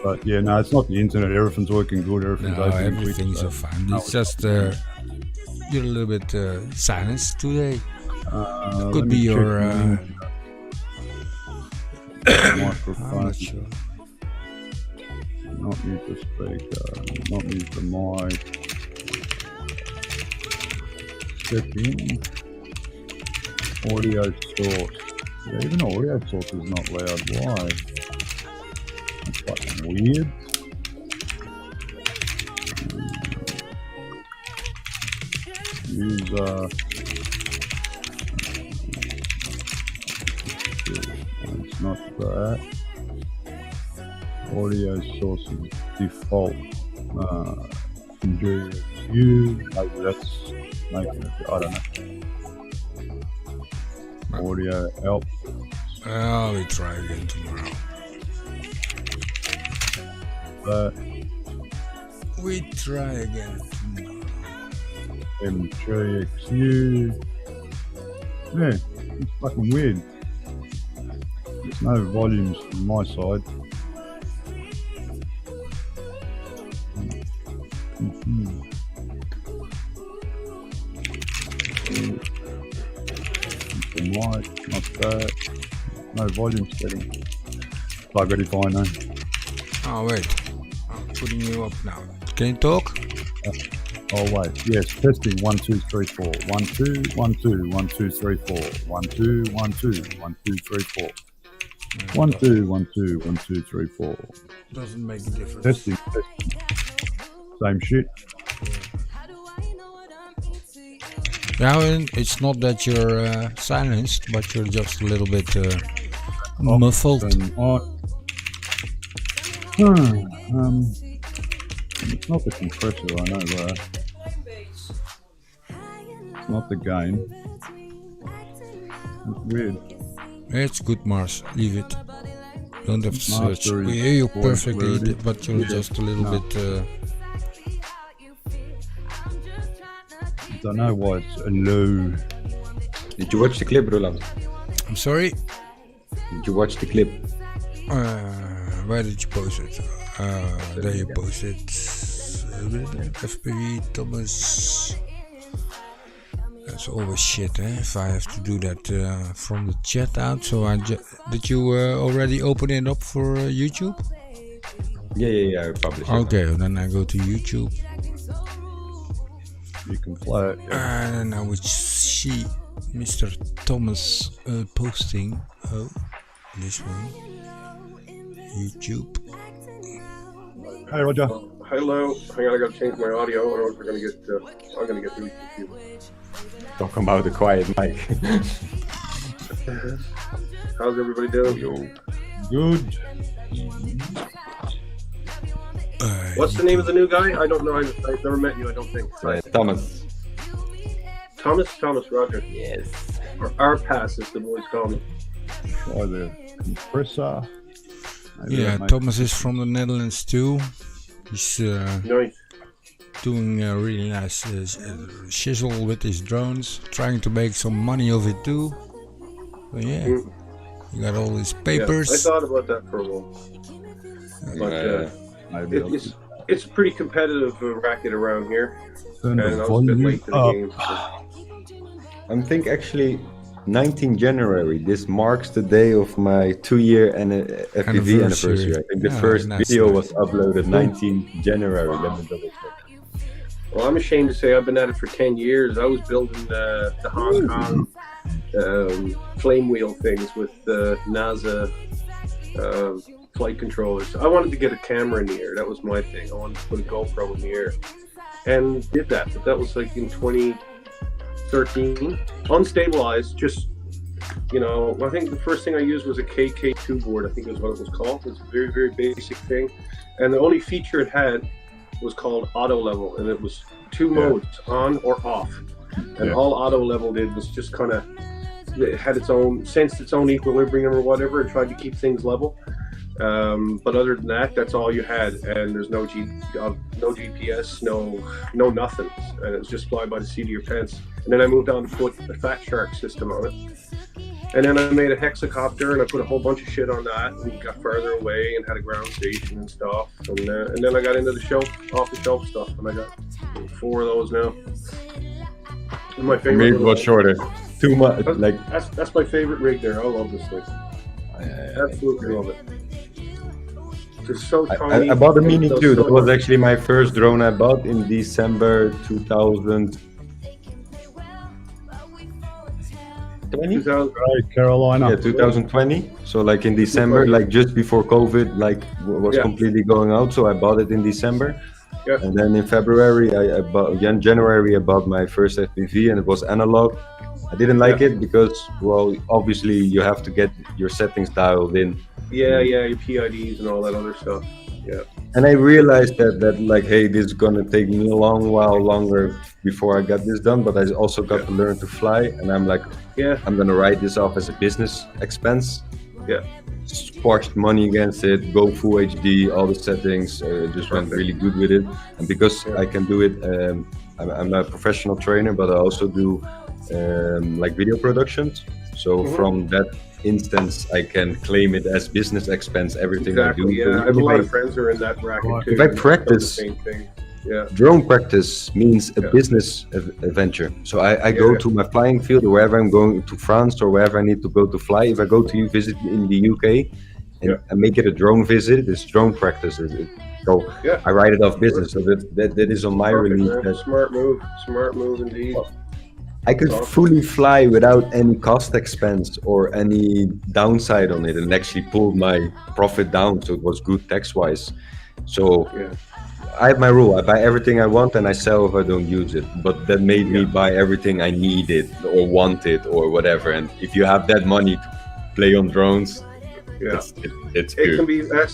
But yeah, no, it's not the internet. Everything's working good. Everything's No, open. everything's quick, fine. no, It's just you're a little bit silenced today. let Could me be check your. the I'm microphone. not sure. Not mute the speaker. Not mute the mic. Setting. Audio source. Yeah, even audio source is not loud. Why? That's fucking weird. use it's not that. Audio sources default. Enjoy you. Maybe that's making it. I don't know. Audio help. We try again tomorrow. We try again tomorrow. M3XU. Yeah, it's fucking weird. There's no volumes from my side. The mic, not that. No volume setting. Buggered if I know. Oh wait, I'm putting you up now. Can you talk? Oh wait, yes, testing 1 2 3 4. 1 2 1 2 1 2 3 4. 1 2 1 2 1 2 3 4. 1 2 1 2 1 2 3 4. Doesn't make a difference. Testing. Same shit. Yeah, and it's not that you're silenced, but you're just a little bit muffled. And on. It's not the compressor, I know that. It's not the gain. It's weird. It's good, Mars. Leave it. Don't have to search. Master We is hear you quite perfectly, wordy. but you're just a little No. bit. I don't know why it's a low. Did you watch the clip, Rooland? I'm sorry. Did you watch the clip? Where did you post it? There you post it. FPV Thomas. That's always shit, eh? If I have to do that from the chat out. So did you already open it up for YouTube? Yeah, I published it. Okay, then I go to YouTube. You can play it. Yeah. And I would see Mr. Thomas posting. Oh, this one. YouTube. Hey Roger. Hello. Hang on, I gotta change my audio, or we're gonna get. I'm gonna get through YouTube. Talk about the quiet mic. How's everybody doing? Good. What's the name of the new guy? I don't know. I've never met you. I don't think. Thomas. Thomas Roger. Yes. Or R-Pass, as the boys call me. Try the compressor. Maybe Yeah, that makes- Thomas is from the Netherlands too. He's Nice. doing a really nice shizzle with his drones, trying to make some money of it too. So yeah, you got all his Yeah, papers. I thought about that for a while. But Maybe I'll it's a pretty competitive racket around here, turn and the I was a bit volume late to the up. game. So. I think actually 19 January, this marks the day of my 2-year FPV anniversary. I think the Yeah, first nice, video nice. was uploaded 19 January. Let me double check. Well, I'm ashamed to say I've been at it for 10 years. I was building the Hong Kong flame wheel things with the NASA flight controllers. I wanted to get a camera in the air. That was my thing. I wanted to put a GoPro in the air, and did that. But that was like in 2013, unstabilized. Just I think the first thing I used was a KK2 board. I think is what it was called. It was a very, very basic thing, and the only feature it had was called auto level, and it was two modes, on or off. And all auto level did was just kind of, it had sensed its own equilibrium or whatever, and tried to keep things level. But other than that, that's all you had, and there's no GPS, no nothing, and it was just fly by the seat of your pants. And then I moved on to put a Fat Shark system on it, and then I made a hexacopter, and I put a whole bunch of shit on that, and got further away, and had a ground station and stuff, and then I got into the off-the-shelf stuff, and I got 4 of those now. And my favorite. Maybe it was shorter. Too much. Like That's my favorite rig there. I love this thing. Absolutely love it. It's so tiny. I bought a Mini It too. does That so was much. actually my first drone I bought in December 2020. 2000. Hey, Carolina. Yeah, 2020. So like in December, like just before COVID, like was Yeah. completely going out. So I bought it in December, Yeah. And then in February, in January, I bought my first FPV, and it was analog. I didn't like it because, well, obviously you have to get your settings dialed in. Yeah, your PIDs and all that other stuff. Yeah. And I realized that like, hey, this is gonna take me a long while longer before I got this done. But I also got to learn to fly, and I'm like, Yeah. I'm gonna write this off as a business expense. Yeah. Squashed money against it, go full HD, all the settings, just went really good with it. And because I can do it, I'm a professional trainer, but I also do like video productions. So from that instance, I can claim it as business expense, everything I do. Exactly. So Yeah. I have a if lot I- of friends who are in that bracket too. if I They've done the practice- same thing. Yeah. Drone practice means a Yeah. business adventure. So I go to my flying field, or wherever I'm going to France, or wherever I need to go to fly. If I go to visit in the UK and I make it a drone visit, it's drone practice. So Yeah. I write it off business. So that is on my Perfect, release. man. That Smart move indeed. I could Awesome. fully fly without any cost expense or any downside on it, and actually pulled my profit down, so it was good tax wise. So Yeah. I have my rule. I buy everything I want and I sell if I don't use it. But that made me buy everything I needed or wanted or whatever. And if you have that money to play on drones, Yeah. it's It can good. be that.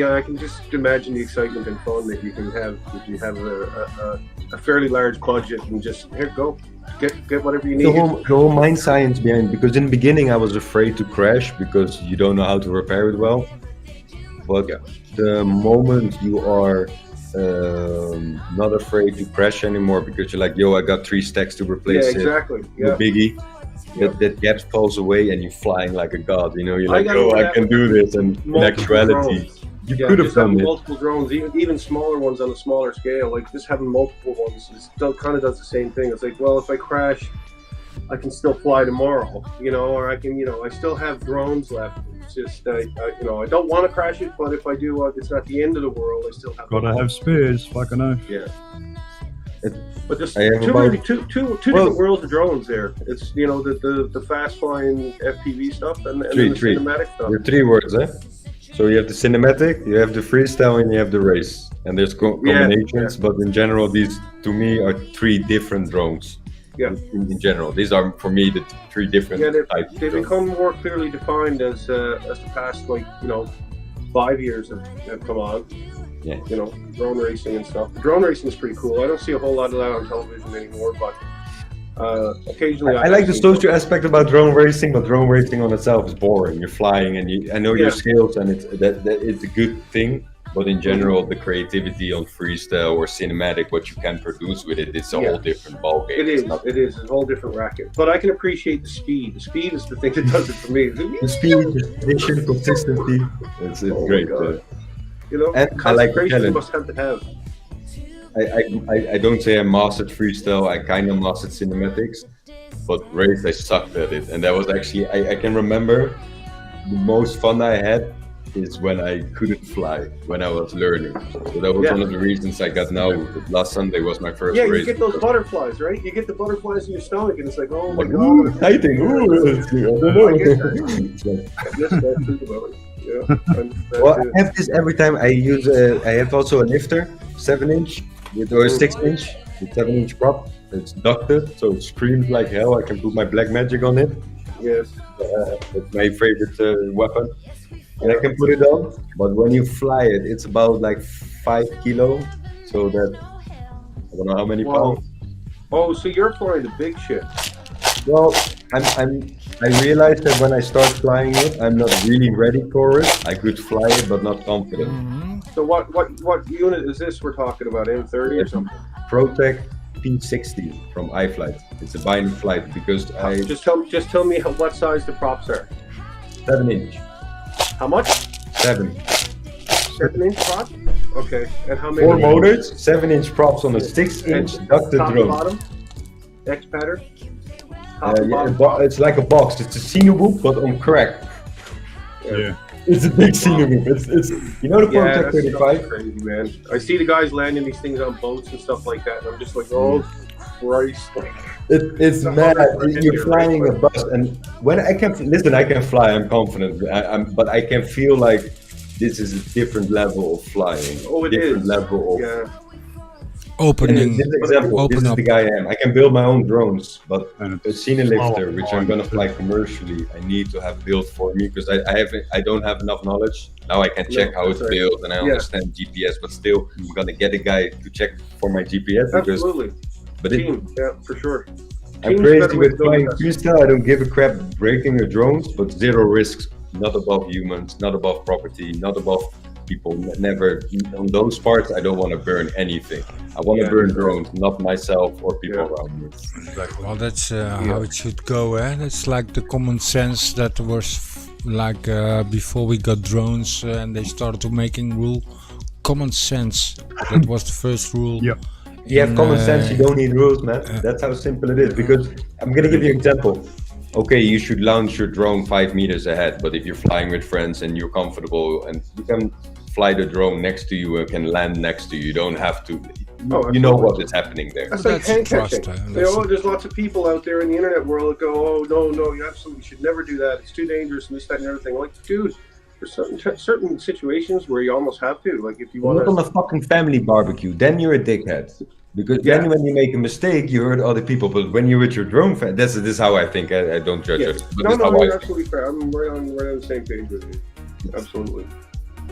Yeah, I can just imagine the excitement and fun that you can have if you have a fairly large budget and just here go get whatever you The need. whole mind science behind, because in the beginning I was afraid to crash because you don't know how to repair it well. But the moment you are not afraid to crash anymore because you're like, yo, I got 3 stacks to Yeah, replace exactly. it. Yeah. The biggie. That gap falls away and you're flying like a god. You know, you're I like, got oh, over I that can with do this. And in multiple actuality, drones. you Yeah, could have just having done it. multiple drones, even smaller ones on a smaller scale. Like just having multiple ones kind of does the same thing. It's like, well, if I crash, I can still fly tomorrow, you know, or I can, you know, I still have drones left. It's just, you know, I don't want to crash it, but if I do, it's not the end of the world. I still have. Gotta have spares, fucking oath. Yeah. But there's I have two about- different worlds of drones there. It's, you know, the fast flying FPV stuff and Three. then the cinematic stuff. There are 3 words, eh? So you have the cinematic, you have the freestyle, and you have the race. And there's combinations, but in general, these to me are 3 different drones. Yeah. In general, these are for me the 3 different Yeah, types. they of drones. become more clearly defined as the past, like, you know, 5 years have come on. Yeah. You know, drone racing and stuff. Drone racing is pretty cool. I don't see a whole lot of that on television anymore, but occasionally I like the social aspect about drone racing, but drone racing on itself is boring. You're flying, and I know your Yeah. skills, and it's a good thing. But in general, the creativity on freestyle or cinematic, what you can produce with it, it's a whole different ballgame. It is. It's not- It is a whole different racket. But I can appreciate the speed. The speed is the thing that does it for me. The speed, the precision, consistency. It's Oh my great. God. You know, And I like the concentration challenge. you must have to have. I don't say I mastered freestyle. I kind of mastered cinematics, but race I sucked at it. And that was actually I can remember the most fun I had is when I couldn't fly when I was learning. So that was Yeah. one of the reasons I got now. Last Sunday was my first Yeah, race. you get those butterflies, right? You get the butterflies in your stomach, and it's like, oh my Like, God. ooh, exciting! Ooh, I don't know. I get that. It's like, I miss that too, about it. Yeah. well, I have this every time. I use. I have also a lifter, 7-inch, or 6-inch, with 7-inch prop. It's ducted, so it screams like hell. I can put my black magic on it. Yes. It's my favorite weapon, and I can put it on. But when you fly it, it's about like 5 kilo, so that I don't know how many Wow. pounds. Oh, so you're flying the big shit. Well, I realized that when I start flying it, I'm not really ready for it. I could fly it, but not confident. So what unit is this we're talking about? M30 or something? Protec P60 from iFlight. It's a bind flight because I Just tell me what size the props are. 7-inch, How much? 7. 7-inch prop? Okay. And how many? 4 motors, 7-inch props on a 6-inch ducted Top to drone. bottom? X pattern? Top to Yeah, bottom? it's like a box. It's a Cinewoop, but on crack. Yeah. It's a big Cinewoop. It's you know the Yeah, Protec that's 35. crazy, man. I see the guys landing these things on boats and stuff like that, and I'm just like, oh Christ! Like, It's a mad. hundred You're flying a bus, and when I can listen, I can fly. I'm confident, but I can feel like this is a different level of flying. Oh, it different is. level of Yeah. opening. This example, Open this is up. the guy I am. I can build my own drones, but And a it's scene lifter, slower which I'm gonna flying. fly commercially, I need to have built for me because I don't have enough knowledge. Now I can check how that's it's right. built and I Yeah. understand GPS, but still I'm gonna get a guy to check for my GPS because Absolutely. but Team, yeah, for sure. I'm Team's crazy better way with to go flying with us. freestyle. I don't give a crap breaking the drones, but zero risks, not above humans, not above property, not above people. Never on those parts. I don't want to burn anything. I want to Yeah. burn drones, not myself or people Yeah. around me. Well, that's how it should go. That's like the common sense that was like before we got drones and they started to making rule. Common sense. That was the first rule. Yep. You have common sense. You don't need rules, man. That's how simple it is. Because I'm gonna give you an example. Okay, you should launch your drone 5 meters ahead, but if you're flying with friends and you're comfortable and you can fly the drone next to you and can land next to you, you don't have to. Oh, You know absolutely. what is happening there. That's like That's hand trust, catching. that's- There's lots of people out there in the internet world that go, "Oh no, you absolutely should never do that. It's too dangerous and this, that, and everything." Like, dude, there's certain situations where you almost have to. Like, if you want Not on to. a fucking family barbecue, then you're a dickhead. Because then Yeah. when you make a mistake, you hurt other people. But when you're with your drone, this is how I think. I don't judge Yeah. it. But No, this is how you're I think. absolutely fair. I'm right on the same page with you. Absolutely.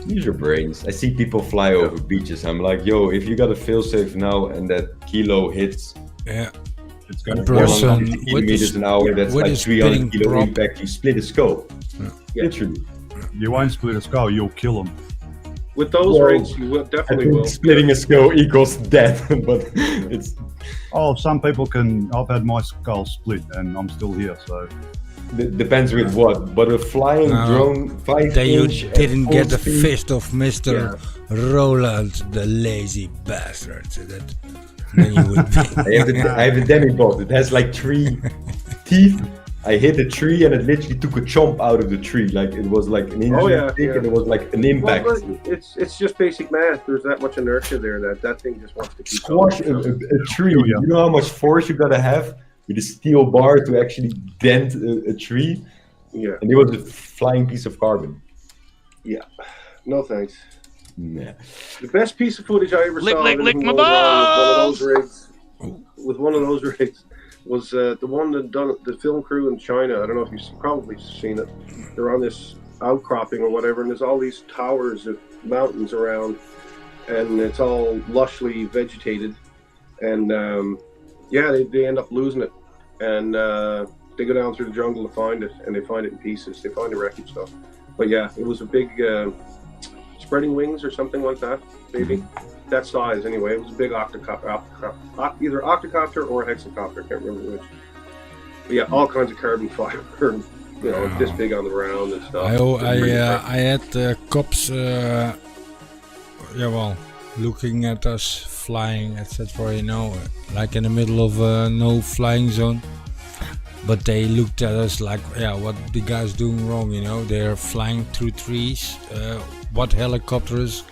Use your brains. I see people fly over beaches. I'm like, yo, if you got a fail safe now and that kilo hits Yeah. It's going to Person 150 with kilometers the- an hour, that's with like the 300 spinning kilo prop. impact. You split a skull. Yeah. Literally. You won't split a skull, you'll kill them. With those Well, rigs, you will I definitely think will. splitting a skull equals death, but it's Oh, some people can. I've had my skull split and I'm still here, so. depends with what. But a flying No, drone, 5 Then you inch at didn't full get the speed, fist of Mr. Roland, the lazy bastard. That then you would be. I have a demibot. It has like 3 teeth. I hit a tree and it literally took a chomp out of the tree. Like it was like an inch Oh, yeah, thick yeah. and it was like an Well, impact. but it's just basic math. There's that much inertia there that thing just wants to keep Squash going. a tree. Oh, yeah. You know how much force you gotta have with a steel bar to actually dent a tree? Yeah. And it was a flying piece of carbon. Yeah. No thanks. Nah. The best piece of footage I ever Lick, saw lick, of lick anything my going wrong balls! with one of those rigs was the one that done the film crew in China. I don't know if you've probably seen it. They're on this outcropping or whatever, and there's all these towers of mountains around, and it's all lushly vegetated, and yeah, they end up losing it, and they go down through the jungle to find it, and they find it in pieces. They find the wreckage stuff. But yeah, it was a big spreading wings or something like that, maybe. That size anyway. It was a big either octocopter or a hexacopter. I can't remember which. But yeah, all kinds of carbon fiber, this big on the ground and stuff. I had cops, looking at us flying, etc. Like in the middle of no flying zone. But they looked at us like, what the guy's doing wrong, They're flying through trees. What helicopters?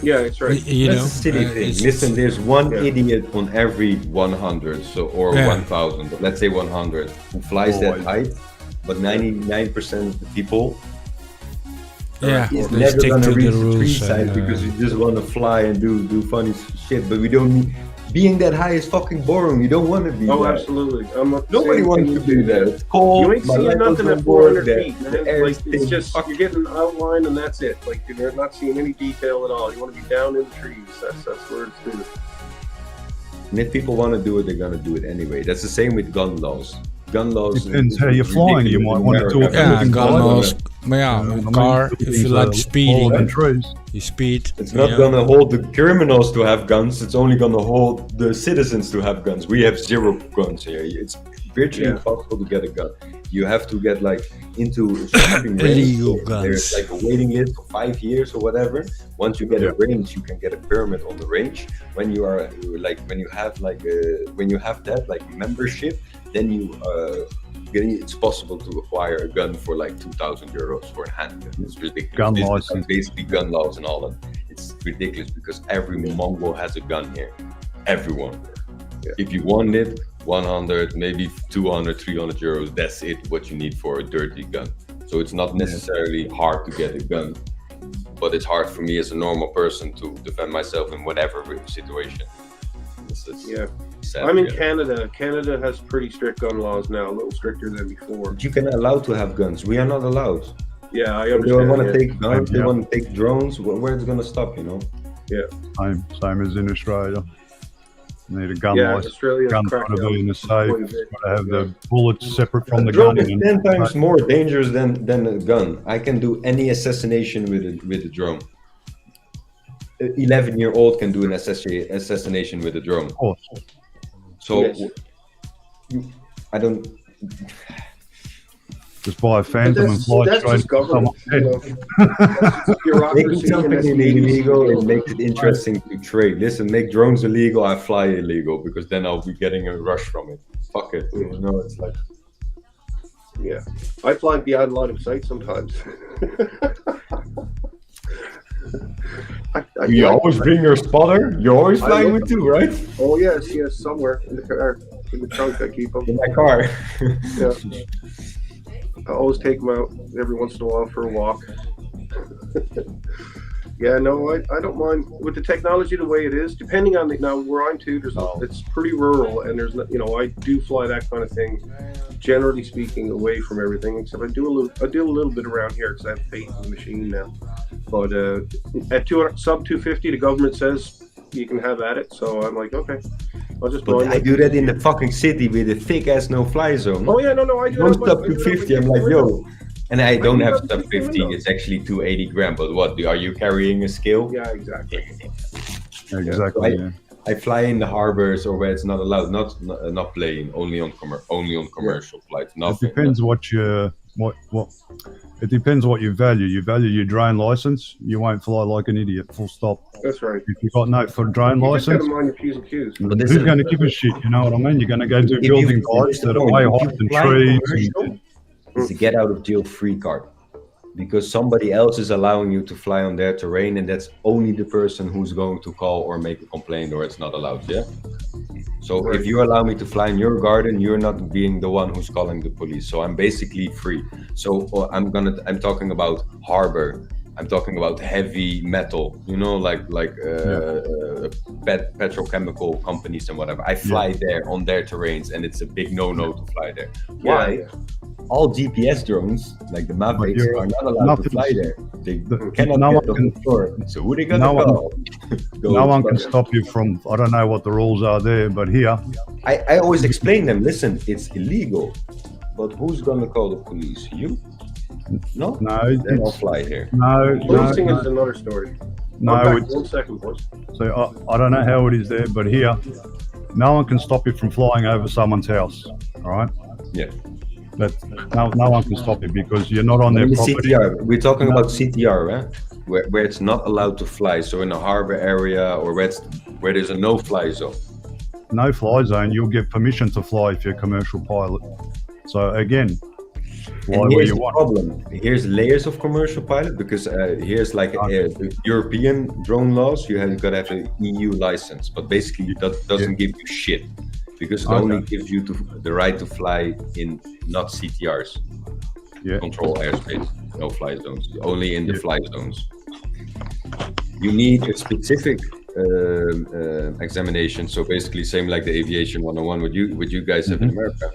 Yeah, that's right. That's a silly thing. Listen, there's one idiot on every 100, or 1,000, but let's say 100, who flies that height. But 99% of the people is they never stick gonna to reach the the tree rules. side And, because you just want to fly and do funny shit. But we don't need. Being that high is fucking boring. You don't want to be. Oh, that. absolutely. I'm not Nobody saying wants to do that. It's cold. You ain't my seeing life nothing was at on board, 400 feet, the man. air Like, is it's thin. just, you're getting an outline and that's it. Like, you're not seeing any detail at all. You want to be down in the trees. That's where it's doing. And if people want to do it, they're gonna do it anyway. That's the same with gun laws. Gun laws. Depends how you're flying. You might want to talk gun laws. Car, if you like speeding, trees. you speed. It's not gonna hold the criminals to have guns. It's only gonna hold the citizens to have guns. We have 0 guns here. It's virtually impossible to get a gun. You have to get into a shopping Illegal range. guns. There's a waiting list for 5 years or whatever. Once you get a range, you can get a permit on the range. When you are when you have that membership, then it's possible to acquire a gun for 2,000 euros for a handgun. It's ridiculous. Gun This is license. basically gun laws in Holland. It's ridiculous because every Mongol has a gun here. Everyone. Yeah. If you want it, 100, maybe 200, 300 euros, that's it, what you need for a dirty gun. So it's not necessarily hard to get a gun. but it's hard for me as a normal person to defend myself in whatever situation. Yeah. Sad, I'm in really. Canada. Canada has pretty strict gun laws now, a little stricter than before. But you can allow to have guns. We are not allowed. Yeah, I They understand. want to yeah. take guns. They Yeah. want to take drones. Where it's gonna stop? You know. Same as in Australia. Need a gun Yeah, license. Australia's Gun's cracked got to down be in the safe. quite a bit. Got to have the bullets separate from the Drone gun. is 10 times more dangerous than a gun. I can do any assassination with a drone. An 11-year-old can do an assassination with a drone. Of course. So Yes. I don't. Just buy a But Phantom and fly that's straight just to someone's government. You head. know. That's just bureaucracy Making and something that's illegal, easy. it makes it interesting to trade. Listen, make drones illegal, I fly illegal because then I'll be getting a rush from it. Fuck it. You know, it's like. Yeah, I fly beyond line of sight sometimes. I You fly- always bring your spotter. You're always I flying look- with two, right? Oh yes, somewhere in the car, in the trunk. I keep them. In my car. Yeah. I always take them out every once in a while for a walk. Yeah, no, I don't mind with the technology the way it is. Depending on now where I'm to, it's pretty rural, and there's not, I do fly that kind of thing. Generally speaking, away from everything, except I do a little bit around here because I have faith in the machine now. But at sub 250, the government says you can have at it, so I'm like, okay, I'll just. But I do that in the fucking city with a thick ass no-fly zone. Oh yeah, no, I do. No that, stop I do to that 50. with I'm like, windows. yo. And I don't have do sub that 50. with It's actually 280 gram. But what? Are you carrying a scale? Yeah, exactly. Exactly. Yeah. I fly in the harbors or where it's not allowed. Not playing. Only on commercial flights. It Nothing. depends what you what. It depends what you value. You value your drone license. You won't fly like an idiot. Full stop. That's right. If you've got no for drone You just license, gotta mind your P's and Q's. But this who's is- going to give a shit? You know what I mean? You're going to go to If you- building if sites you that are way fly higher than trees. commercial, It's a get out of jail free card. Because somebody else is allowing you to fly on their terrain, and that's only the person who's going to call or make a complaint, or it's not allowed. Yeah. So Right. if you allow me to fly in your garden, you're not being the one who's calling the police. So I'm basically free. So I'm talking about harbor. I'm talking about heavy metal. like petrochemical companies and whatever. I fly there on their terrains, and it's a big no-no to fly there. Why? Yeah. All GPS drones, like the Mavics, you're- are not allowed to nothing's- fly there. They the- cannot no get one on the floor. So who they gonna no one- call? No one can stop you from. I don't know what the rules are there, but here, I always explain them. Listen, it's illegal, but who's gonna call the police? You? No. no, Then I'll it's, fly here. no, Policing no, is another story. no. I'm back It's, 1 second, boys. so I don't know how it is there, but here, no one can stop you from flying over someone's house. All right, Yeah. but no one can stop you because you're not on their In the property. CTR, we're talking about CTR, right? Where it's not allowed to fly. So in a harbor area or where there's a no-fly zone. No fly zone. You'll get permission to fly if you're a commercial pilot. So again, fly And where here's you the want. problem. Here's layers of commercial pilot because here's like European drone laws. You got to have an EU license, but basically that doesn't give you shit because it only gives you the right to fly in not CTRs, control airspace, no fly zones, only in the fly zones. You need a specific examination. So basically, same like the aviation 101. What you guys have in America.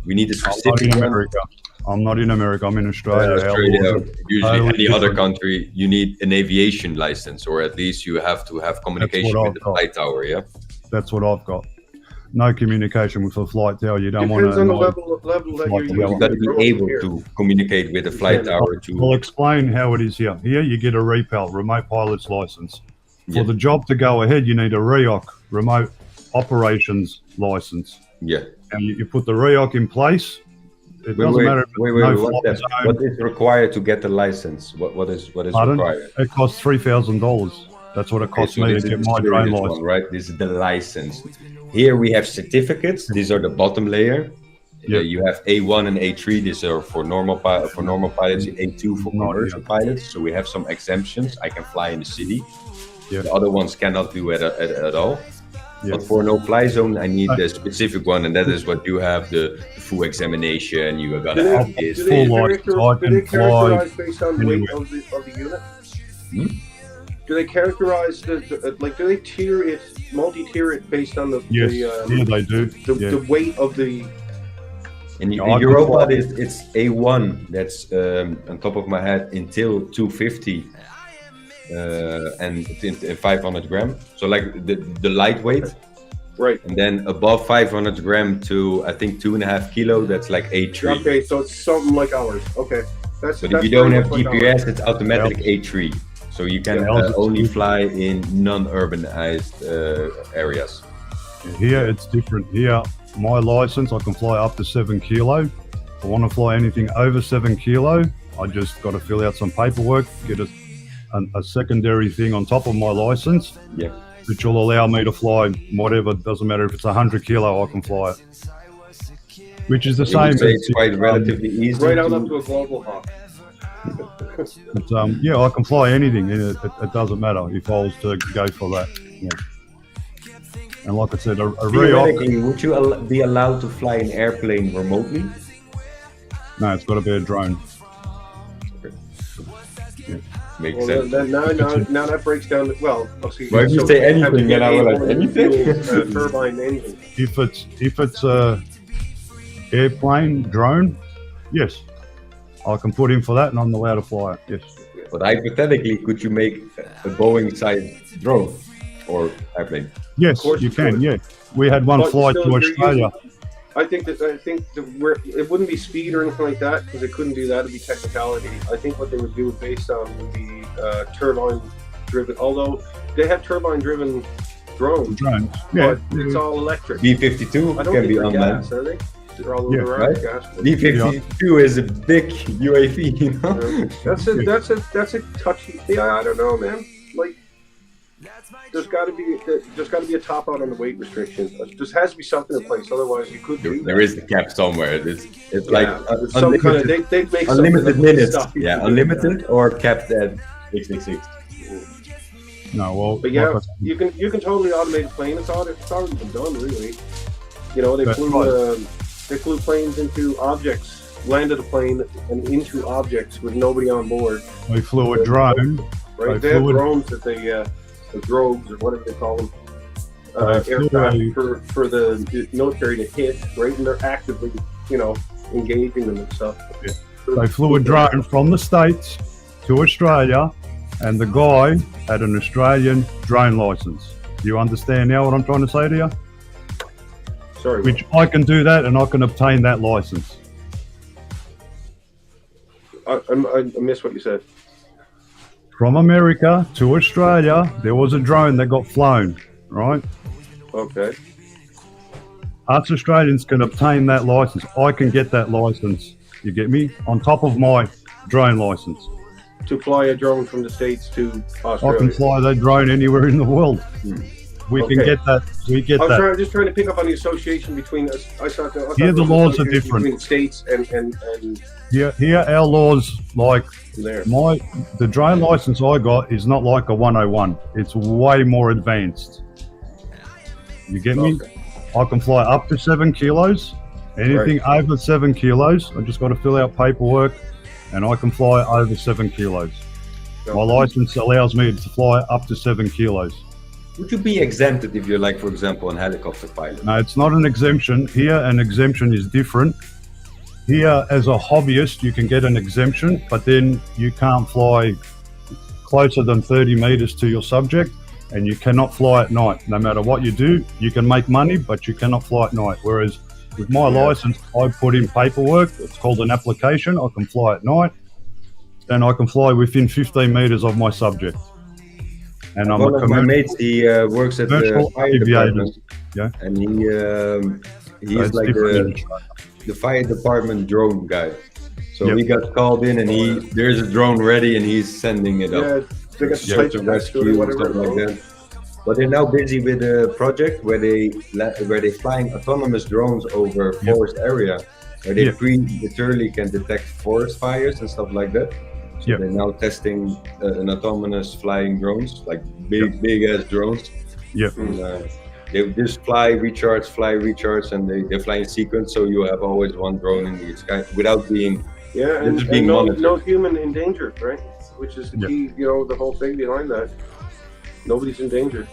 We need a I'm not specific in one. America. I'm not in America. I'm in Australia. Australia, Our laws are usually totally any other different. country, you need an aviation license, or at least you have to have communication what with I've the got. flight tower. Yeah. That's what I've got. No communication with the flight tower. You don't want Depends to. on the level that Flight you're tower. using. You got to be able to communicate with the flight tower I'll to. explain how it is here. Here you get a REPAL, remote pilot's license. For Yeah. the job to go ahead, you need a REOC, remote operations license. Yeah. And you put the REOC in place. It doesn't matter if it's wait, no what, fly that, zone. what is required to get the license? What is Pardon? required? It costs $3,000. That's what it costs So me this to is get the my drone serious license. one, right? This is the license. Here we have certificates. These are the bottom layer. Yeah. You have A1 and A3. These are for normal pilots. A2 for Not commercial pilots. So we have some exemptions. I can fly in the city. Yeah. The other ones cannot do it at all. Yeah. But for no fly zone, I need the specific one, and that is what you have the full examination. You are gonna have this. Full license. I can fly characterize based on weight anywhere. of the unit? Do they characterize like? Do they tier it, multi-tier it based on the Yes, they do. the weight of the? In Yeah, Europa, it's A1. That's on top of my head until 250 and 500 gram. So like the lightweight. Right. And then above 500 gram to I think 2.5 kilo. That's like A3. Okay, so it's something like ours. Okay, that's. But that's if you don't very have much like GPS, ours. it's automatic A3. So you can only fly in non-urbanized areas. Here it's different. Here, my license, I can fly up to 7 kilo. If I want to fly anything over 7 kilo, I just got to fill out some paperwork, get a secondary thing on top of my license, Yeah. which will allow me to fly whatever. Doesn't matter if it's 100 kilo, I can fly it. Which is the I would same. say it's quite relatively easy. Right on up to a global hawk. But, yeah, I can fly anything. It doesn't matter if I was to go for that. Yeah. And like I said, a Theoretically, would you be allowed to fly an airplane remotely? no, it's got to be a drone. Makes Well, sense. then, now that breaks down. Well, obviously, Well, if you say anything, then I will have anything. Turbine engine. If it's a airplane drone, yes, I can put in for that, and I'm allowed to fly it. Yes. But hypothetically, could you make a Boeing-sized drone or airplane? Yes, course you you can. could. Yeah, we had one But flight still, to you're Australia. I think that it wouldn't be speed or anything like that because it couldn't do that. It'd be technicality. I think what they would do based on would be turbine driven. Although they have turbine driven drones, Drones. Yeah. but it's all electric. B-52 I don't can think be they're unmanned. gas, are they? They're all Yeah, over right? gas. B-52 is a big UAV, you know? That's a touchy. Yeah, I don't know, man. Like, there's got to be a top out on the weight restrictions. There has to be something in place, otherwise you could do There that. is a cap somewhere. It's like some kind of unlimited, they make unlimited something minutes. stuff you Yeah, can do. unlimited or capped at 666. No, well, But yeah, like I said, you can totally automate a plane. It's already been done, really. You know, they That's flew planes into objects, landed a plane and into objects with nobody on board. we flew a drone. Right? They They have flew it- drones that the drogues or whatever they call them, They flew aircraft for the military to hit. Right, and they're actively, engaging them and stuff. They flew a drone from the States to Australia, and the guy had an Australian drone license. Do you understand now what I'm trying to say to you? Sorry, Which I can do that, and I can obtain that license. I missed what you said. From America to Australia, there was a drone that got flown, right? Okay. Us Australians can obtain that license. I can get that license. You get me? On top of my drone license. To fly a drone from the States to I Australia. can fly that drone anywhere in the world. We can Okay. get that. We get that. Just trying to pick up on the association between us. I thought Here there the was laws are association different. between states and Here our laws, like there. the drone license I got is not like a 101. It's way more advanced. You get me? Okay. I can fly up to 7 kilos. Anything over 7 kilos, I just got to fill out paperwork, and I can fly over 7 kilos. My license allows me to fly up to 7 kilos. Would you be exempted if you're like, for example, a helicopter pilot? No, it's not an exemption. Here, an exemption is different. Here, as a hobbyist, you can get an exemption, but then you can't fly closer than 30 meters to your subject, and you cannot fly at night. No matter what you do, you can make money, but you cannot fly at night. Whereas with my license, I put in paperwork. It's called an application. I can fly at night, and I can fly within 15 meters of my subject. And I'm One a of my commercial. mates, he works at the commercial fire aviator. department, Yeah. and he's It's like different. the fire department drone guy. So Yep. he got called in, and there's a drone ready, and he's sending it up. Yeah, they got Search sites and or rescue and whatever. stuff like that. But they're now busy with a project where they're flying autonomous drones over forest area, where they Yeah. preterly can detect forest fires and stuff like that. So Yeah. they're now testing an autonomous flying drones, like big ass drones. Yep. And, they just fly, recharge, and they fly in sequence. So you have always one drone in the sky without being Yeah, and just being monitored. no human endangered, right? which is the key, the whole thing behind that. Nobody's in danger.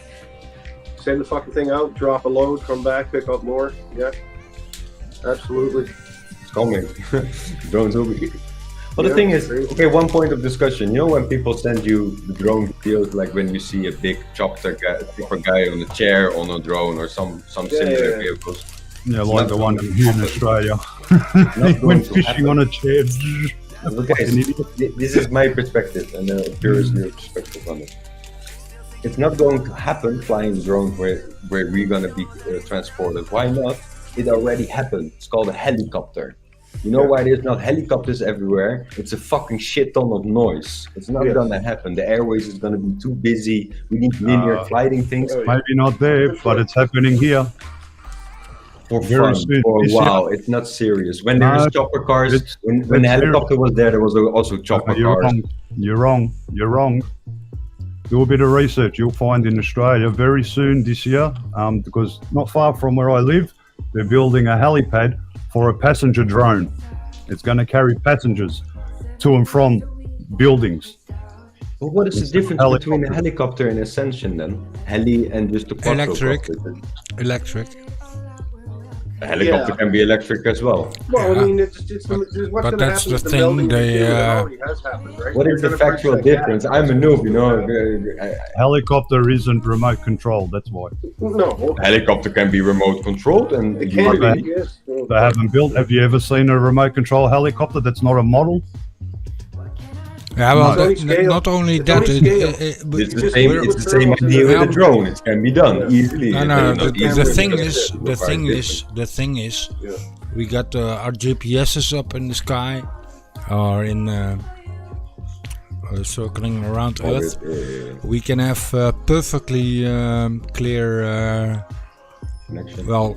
Send the fucking thing out, drop a load, come back, pick up more. Yeah, absolutely. It's coming. Drones will be. But the thing is, okay, one point of discussion. You know when people send you the drone videos, like when you see a big chopper guy on a chair on a drone or some similar vehicles. Yeah, like the one here in Australia. He went fishing on a chair. Okay, this is my perspective and a purist perspective on it. It's not going to happen flying drones where we're going to be transported. Why not? It already happened. It's called a helicopter. You know why there's not helicopters everywhere? It's a fucking shit ton of noise. It's not going to happen. The airways is going to be too busy. We need linear flying things. Maybe not there, but it's happening here. For fun, for a while. It's not serious. When there was chopper cars, when the helicopter was there was also chopper cars. You're wrong. Do a bit of research. You'll find in Australia very soon this year, because not far from where I live, they're building a helipad for a passenger drone. It's going to carry passengers to and from buildings. Well, what is the difference between a helicopter and Ascension then? Heli and just a quadrocopter? Electric. A helicopter can be electric as well. Well, I mean, it's what's but that's the thing. What is the factual difference? I'm a noob, Helicopter isn't remote controlled. That's why. No. A helicopter can be remote controlled, and it can be. Yes. They haven't built. Have you ever seen a remote control helicopter that's not a model? Yeah, well, not only that, it's the same idea with a drone. It can be done easily. No. The thing is, we got our GPSs up in the sky, or in circling around Earth. We can have perfectly clear,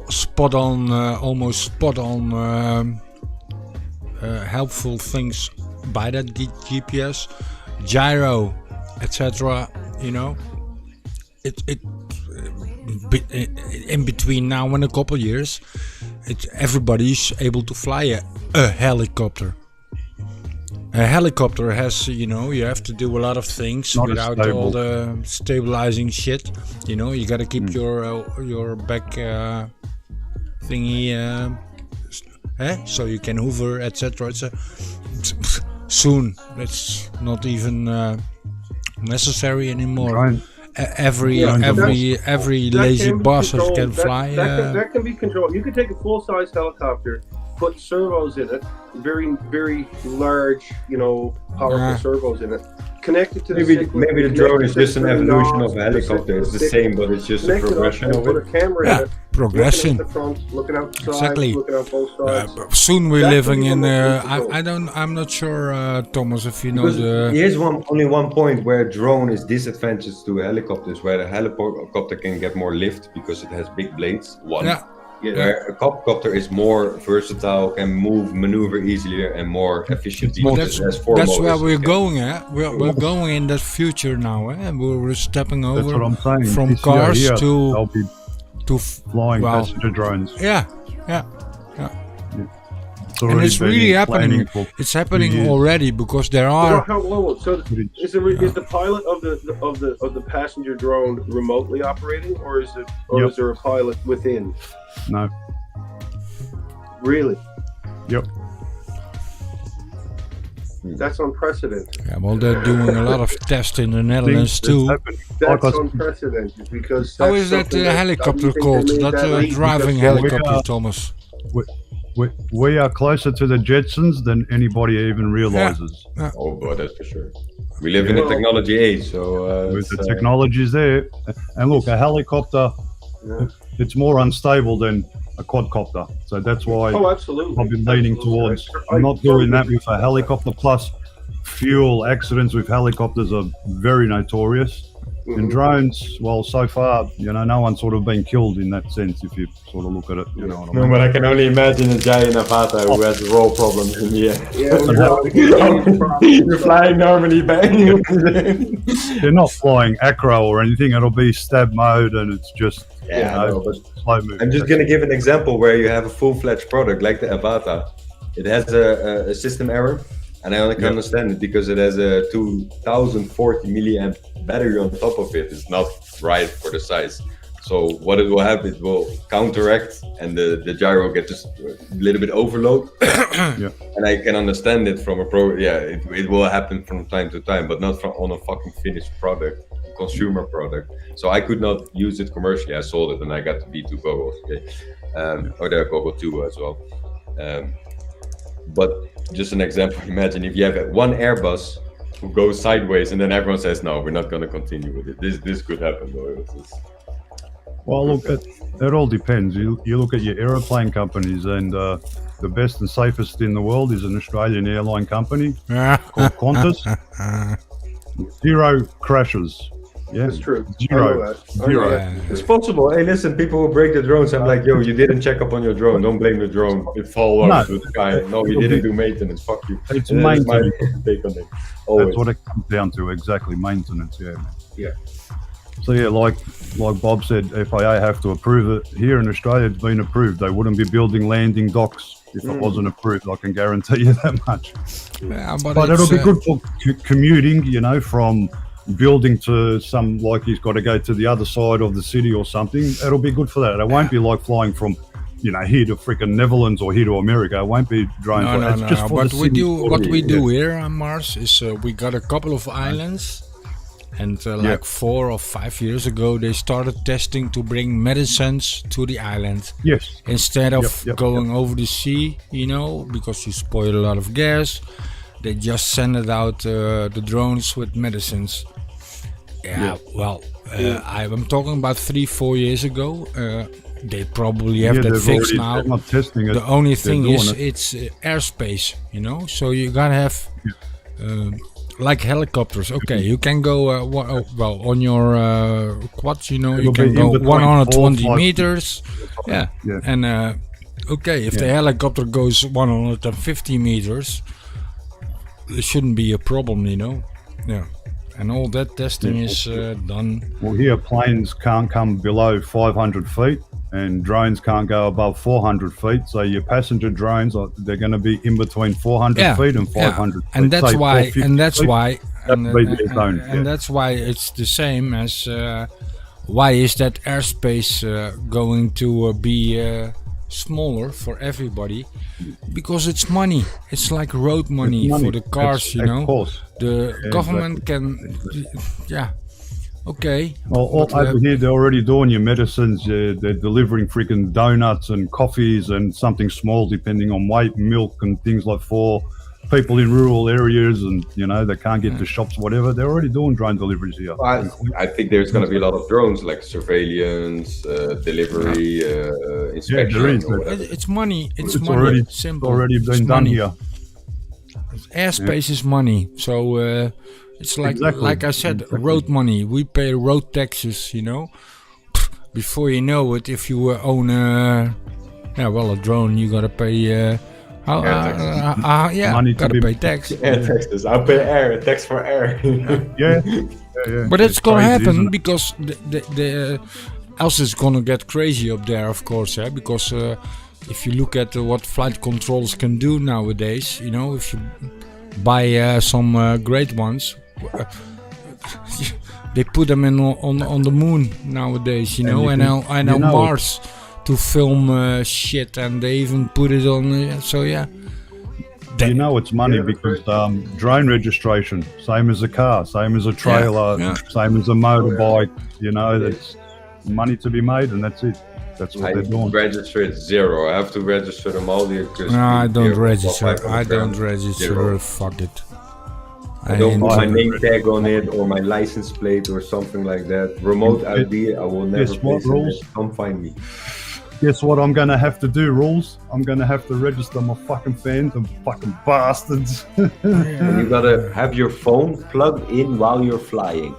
spot on, almost spot on, helpful things. By that GPS, gyro, etc. In between now and a couple of years, everybody's able to fly a helicopter. A helicopter has, you have to do a lot of things without all the stabilizing shit. You gotta keep your back thingy, so you can hover, etc. Soon it's not even necessary anymore. Every lazy bastard can fly. That can be controlled. You can take a full-size helicopter, put servos in it, very, very large, powerful servos in it. Connected to maybe the drone is just an evolution of a helicopter. It's the same, but it's just a progression of it. Put a camera in it. Progression. Looking at the front, looking out the sides, exactly. looking out both sides. Soon we're living in. I'm not sure, Thomas, if you know the. Here's only one point where a drone is disadvantageous to helicopters, where a helicopter can get more lift because it has big blades. Where a quadcopter is more versatile, can maneuver easier and more efficient. That's where we're going. We're going in that future now. We're stepping over from cars to flying passenger drones. Yeah. And it's really happening. It's happening already because there are. So is the pilot of the passenger drone remotely operating, or is there a pilot within? No. Really? Yep. That's unprecedented. Yeah, well, they're doing a lot of tests in the Netherlands too. That's unprecedented because. How is that helicopter called? That driving helicopter, Thomas? We are closer to the Jetsons than anybody even realizes. Yeah. Oh, boy, that's for sure. We live in a technology age, so with the technologies there, and look, a helicopter, it's more unstable than a quadcopter. So that's why I've been leaning towards not doing that with a helicopter. Plus, fuel accidents with helicopters are very notorious. And drones, well, so far, no one's sort of been killed in that sense, if you sort of look at it, you know what I mean? No, but I can only imagine a giant Avata who has roll problems in the air. You're flying normally, bang. They're not flying acro or anything, it'll be stab mode and it's just, slow moving. I'm just going to give an example where you have a full-fledged product like the Avata. It has a system error. And I only can understand it because it has a 2040 milliamp battery on top of it. It's not right for the size. So what it will have, it will counteract, and the gyro get just a little bit overload. And I can understand it from a pro. Yeah, it will happen from time to time, but not on a fucking finished product, consumer product. So I could not use it commercially. I sold it, and I got the B2 goggles. Okay, or the Goggle 2 as well. But just an example, imagine if you have one Airbus who goes sideways and then everyone says, no, we're not going to continue with it. This could happen though. Well, look, it all depends. You look at your aeroplane companies, and the best and safest in the world is an Australian airline company called Qantas. 0 crashes. Yeah, It's true. Zero. Zero. It's possible. Hey, listen, people will break the drones. I'm like, yo, you didn't check up on your drone. Don't blame the drone. It fall off to the sky. No, you didn't do maintenance. Fuck you. It's And that's my maintenance. take on it. Always. That's what it comes down to. Exactly, maintenance. Yeah. Yeah. So yeah, like Bob said, FAA have to approve it. Here in Australia, it's been approved. They wouldn't be building landing docks if it wasn't approved. I can guarantee you that much. Yeah, But it'll be good for commuting, you know, from building to some, like he's got to go to the other side of the city or something. It'll be good for that. It won't be like flying from, you know, here to freaking Netherlands or here to America. It won't be drones. It's just for But the we city. do what we do here on Mars is we got a couple of islands, and like 4 or 5 years ago they started testing to bring medicines to the island. Yes. Instead of going over the sea, you know, because you spoil a lot of gas, they just send it out the drones with medicines. Well, I'm talking about 3-4 years ago. They probably have that fixed now. They're not testing it. The only thing is, it. it's airspace, you know. So you gotta have like helicopters. Okay, you can go well on your quads, you know. You can go 120 meters. Yeah. And okay, if the helicopter goes 150 meters, there shouldn't be a problem, you know. Yeah. And all that testing is done. Well, here planes can't come below 500 feet, and drones can't go above 400 feet. So your passenger drones, they're going to be in between 400 feet and 500 feet. And that's why. And that's why. And that's why it's the same as. Why is that airspace going to be smaller for everybody? Because it's money. It's like road money for the cars, you know. Of course. The government can, okay. Well, over here they're already doing your medicines. They're delivering freaking donuts and coffees and something small, depending on weight, milk and things like for people in rural areas, and you know they can't get to shops, whatever. They're already doing drone deliveries here. I think there's going to be a lot of drones like surveillance, delivery, inspection. It's money. It's money. Already simple. Already been done here. Airspace is money, so it's like I said, road money. We pay road taxes, you know. Before you know it, if you own a drone, you gotta pay. Money gotta pay tax. Air taxes. I'll pay air tax for air. Yeah. But it's gonna happen because the else it's gonna get crazy up there, of course, because. If you look at what flight controls can do nowadays, you know, if you buy some great ones, they put them in on the moon nowadays, you know, and on Mars to film shit, and they even put it on. So yeah, you know it's money because drone registration, same as a car, same as a trailer, same as a motorbike. You know, there's money to be made, and that's it. That's what they're doing. Register it 0. I have to register them all here. No, I don't register. I don't register. Fuck it. I don't put my name tag on it or my license plate or something like that. Remote ID, I will never place it. Come find me. Guess what I'm going to have to do, Rules? I'm going to have to register my fucking fans and fucking bastards. And you got to have your phone plugged in while you're flying.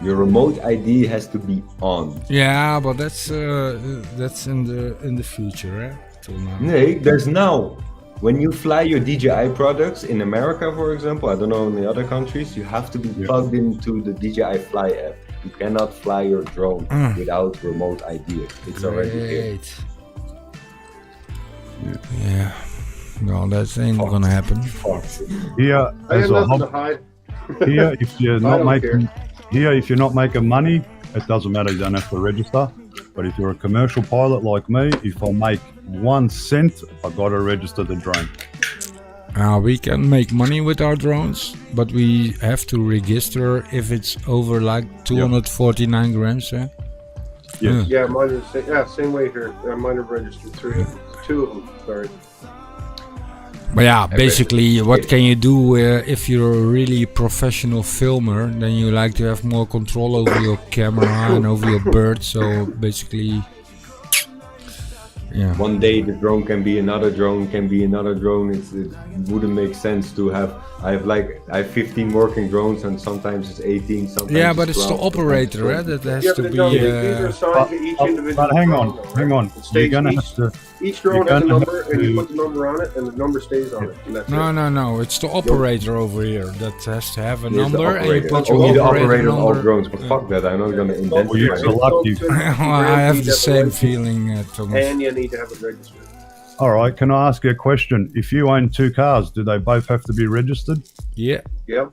Your remote ID has to be on. Yeah, but that's in the future, eh? Till now. No, there's now. When you fly your DJI products in America, for example, I don't know in the other countries, you have to be plugged into the DJI Fly app. You cannot fly your drone without remote ID. It's already here. Yeah. No, that ain't gonna happen. Here, I as have a nothing to hobby, hide. here, if you're I not don't making, here, if you're not making money, it doesn't matter. You don't have to register. But if you're a commercial pilot like me, if I make 1 cent, I gotta register the drone. We can make money with our drones, but we have to register if it's over like 249 grams. Eh? Yes. Yeah, mine is same way here. Mine are registered 2 of them. Sorry. But yeah, basically, what can you do if you're a really professional filmer? Then you like to have more control over your camera and over your bird. So basically, yeah. One day the drone can be another drone, It wouldn't make sense to have. I have 15 working drones, and sometimes it's 18. Sometimes Yeah, but it's the 12, operator that has Yeah, to but be. these are assigned to each individual. But hang drone, on, though, hang right? on. It You're stays, gonna each, have to. each drone you're has a gonna number, have and you to- put the number on it, and the number stays on it. And that's No, it. no, it's the operator over here that has to have a Here's the number, and you operator. put Oh, your you're the operator operator of all number. drones, but fuck that, I'm not gonna Well, you're identify so it. lucky. Well, I have the same feeling, Thomas. And you need to have it registered. All right, can I ask you a question? If you own 2 cars, do they both have to be registered? Yeah. Yep.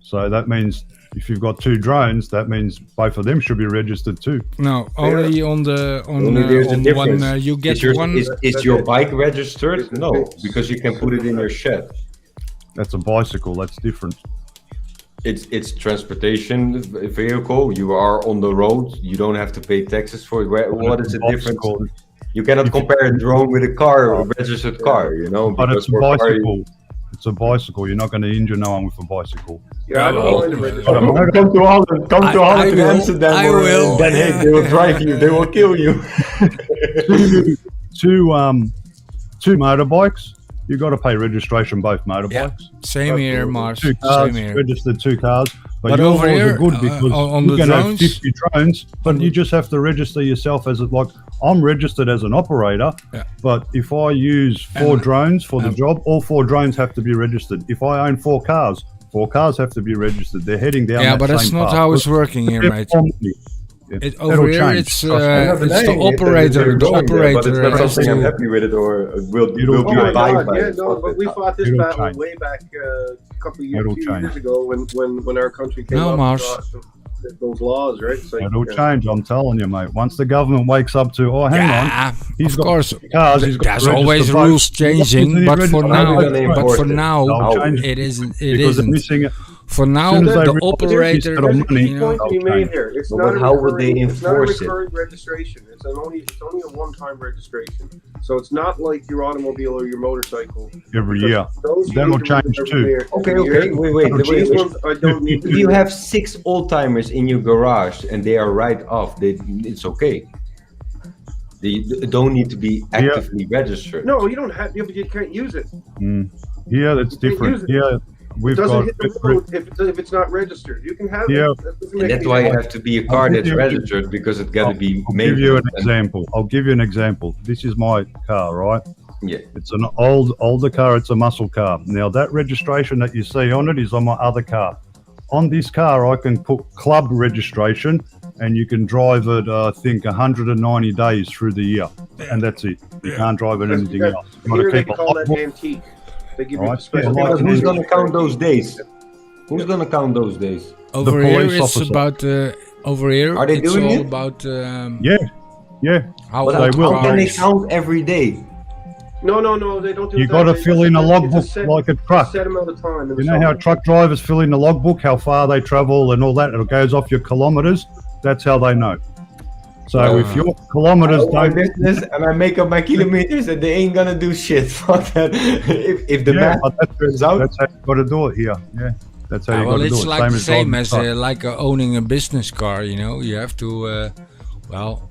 So that means if you've got 2 drones, that means both of them should be registered too. No, only on Only there's a on difference. one. You get Is your, one. is your bike registered? No, because you can put it in your shed. That's a bicycle. That's different. It's transportation vehicle. You are on the road. You don't have to pay taxes for it. What is the difference? Bicycle. You cannot compare a drone with a car, a registered car. You know, But it's a for car, bicycle. It's a bicycle. You're not going to injure no one with a bicycle. Yeah, I Well, don't mind the registration. Come to Holland. Come to I Holland and will, Amsterdam. I or, will, Then hey, yeah. they will drive you. They will kill you. Two motorbikes. You got to pay registration both motorbikes. Yeah. Same here, Mars. 2 cars, Same here. registered 2 cars. But your over laws here, are good because on you the can have drones- 50 drones, but you just have to register yourself as like I'm registered as an operator. Yeah. But if I use 4 drones for the job, all 4 drones have to be registered. If I own 4 cars, 4 cars have to be registered. They're heading down. Yeah, that but that's same not path. how it's working here, mate. Over here, it's Trust me. the operator. The operator But it's not has something I'm to. happy with it, or will It'll be Oh my abide God, by yeah, it. no, but we fought this It'll battle change. way back a couple of years, It'll few change. years ago when our country came No, up Mars. with those laws, right? It's like, It'll change. I'm telling you, mate. Once the government wakes up to, oh, hang on, Yeah, he's of got course. cars. He's got There's to always register both. rules changing, Isn't he but for registered? now, How are they gonna but enforce for it? now, They'll change it isn't. It because they're isn't. missing it. For now, Soon as they the realize operator. instead of money, You know, point to be made here. It's But not a how would they recurring- it's not a enforce it? recurring registration. It's only a one-time registration. So it's not like your automobile or your motorcycle. Every year. Those you That'll need to change renew too. every year. Okay, wait. These ones I don't need to If do you that. have 6 old timers in your garage and they are right off, it's okay. They don't need to be actively registered. No, you don't have. Yeah, but you can't use it. Yeah, that's different. use it. Yeah, It we've doesn't got. hit the road if it's not registered. You can have Yeah. it. That doesn't And make that's any why you sense. have to be a car that's registered, because it got to be I'll give you an maintained. example. I'll give you an example. This is my car, right? Yeah. It's an older car. It's a muscle car. Now that registration that you see on it is on my other car. On this car, I can put club registration, and you can drive it. I think 190 days through the year, and that's it. You can't drive it anything Because else. You got here to they keep a call that logbook. antique. They give you Right, the special. yeah, But like- who's going to count those days? Who's going to count those days? over here, police it's officer. about. Over here, Are they it's doing all it? about. Yeah. How But old will. how can they cars. count every day? No, they don't do You that. got to They fill just- in a it's logbook set- like a it's truck. set amount of time. in the You know how summer. truck drivers fill in the logbook, how far they travel and all that. It goes off your kilometers. That's how they know. So if your kilometers My don't, business and I make up my kilometers and they ain't gonna do shit. Fuck that. If the yeah, math but turns out, that's how you got to do it here. Yeah, that's how you Well, got to do it's it. like the same driving a as truck. like owning a business car. You know, you have to.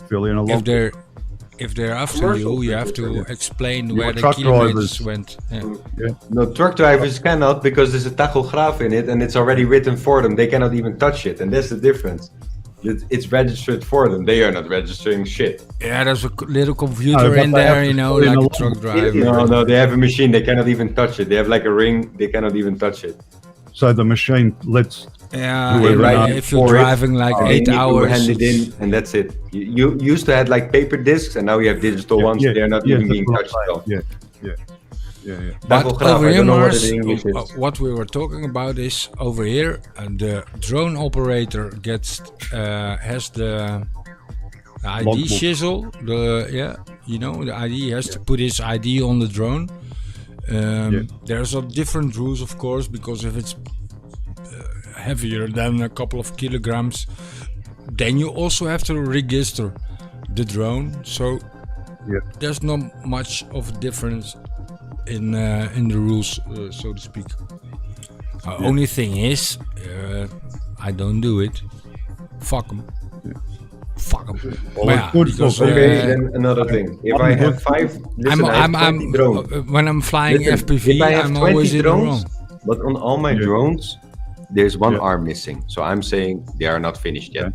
Fill in a logbook. If they're after Commercial you have to business, explain Your where the truck kilometers drivers. went. Yeah. no, truck drivers cannot, because there's a tachograph in it and it's already written for them. They cannot even touch it, and that's the difference. It's registered for them. They are not registering shit. Yeah, there's a little computer but in they have there, to you know, fill in like a a truck logbook. driver. No, they have a machine. They cannot even touch it. They have like a ring. They cannot even touch it. So the machine lets. Yeah, Whoever and, right if you're for it, driving like They 8 need to hours, hand it in, and that's it. You used to have like paper discs, and now you have digital ones. They're not even that's being what I'm touched. saying. Still. Yeah. Yeah. But Tachograaf, over I here, don't know what Mars, it in English is. what we were talking about is over here, the drone operator has the ID Logbook. shizzle. The ID. He has to put his ID on the drone. There's a different rules, of course, because if it's heavier than a couple of kilograms, then you also have to register the drone. So there's not much of a difference in the rules, so to speak. Only thing is, I don't do it. Fuck them. Fuck them. Well, it's good because, Okay, then another thing. If I have 5, listen, I have 20 drones. when I'm flying Listen, FPV, if I have I'm 20 always in the wrong. drones, but on all my drones, there's one Yeah. arm missing. So I'm saying they are not finished yet.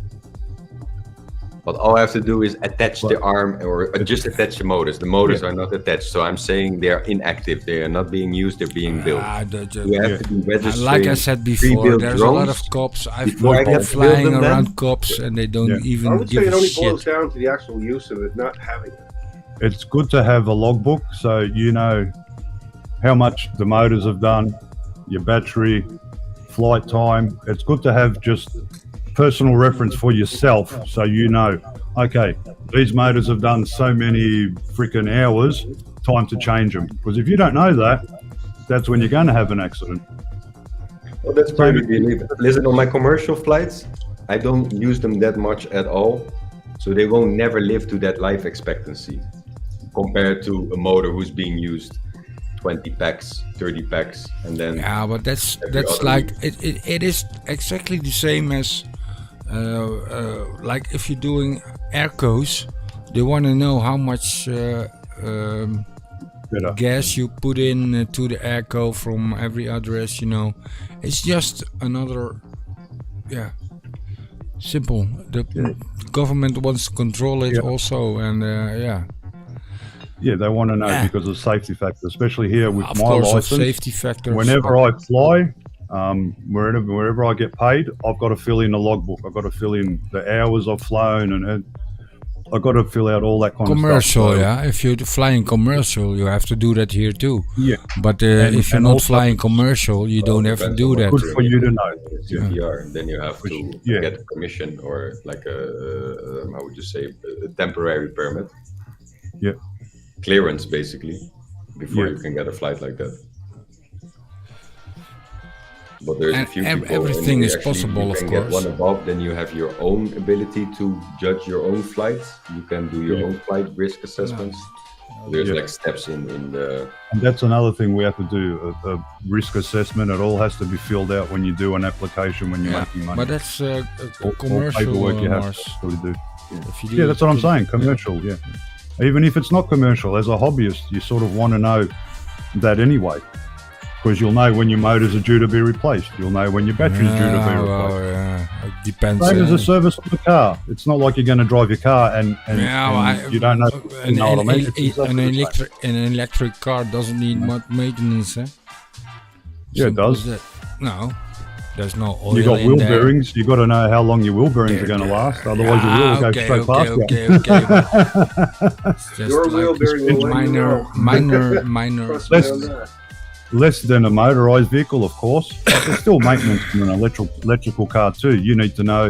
But all I have to do is attach the arm or just attach the motors. The motors are not attached. So I'm saying they are inactive. They are not being used. They're being built. You have to be registered. Like I said before, pre-built there's a lot drones of cops. I've before I people get to build flying them around then. cops and they don't Yeah. even I would say give it a only shit. boils down to the actual use of it, not having it. It's good to have a logbook so you know how much the motors have done, your battery, flight time. It's good to have just personal reference for yourself so you know, okay, these motors have done so many freaking hours, time to change them. Because if you don't know that, that's when you're going to have an accident. Well, that's pretty believe. Listen, on my commercial flights, I don't use them that much at all. So they will never live to that life expectancy compared to a motor who's being used 20 packs, 30 packs, and then Yeah, but that's other like it is exactly the same as like if you're doing aircos, they want to know how much Better. gas you put in to the airco from every address. It's just another simple. The government wants to control it also, and Yeah, they want to know because of safety factor, especially here with of my course, of license. safety factors. Whenever I fly, wherever I get paid, I've got to fill in a logbook. I've got to fill in the hours I've flown, and I've got to fill out all that kind commercial, of stuff. So, if you're flying commercial, you have to do that here too. Yeah. But if you're and not also- flying commercial, you don't have to do that. Good for you to know. CPR, then you have to Yeah. get permission or like how would you say, a temporary permit. Yeah. Clearance, basically, before Yeah. you can get a flight like that. But there's And a few ev- people. everything and is actually possible, you of can course. Get one above, then you have your own ability to judge your own flights. You can do your Yeah. own flight risk assessments. There's Yeah. like steps in the. And that's another thing we have to do, a risk assessment. It all has to be filled out when you do an application, when you're making money. But that's All commercial, paperwork you have Mars. to actually do. If you do Yeah, it that's what I'm to- saying, commercial, yeah. Even if it's not commercial, as a hobbyist, you sort of want to know that anyway. Because you'll know when your motors are due to be replaced. You'll know when your battery's due to be replaced. It depends. Same as a service on the car. It's not like you're going to drive your car and you don't know. You know what I mean? It's exactly the same. An electric car doesn't need much maintenance, eh? Yeah, it does. Simple as that. No, there's no oil You got in wheel there. bearings. You got to know how long your wheel bearings are going to last. Otherwise, your wheel will go straight past you. Okay. It's just Your like wheel bearing will let you know. minor. Trust me Less- on that. Less than a motorized vehicle, of course. But there's still maintenance in an electrical car too. You need to know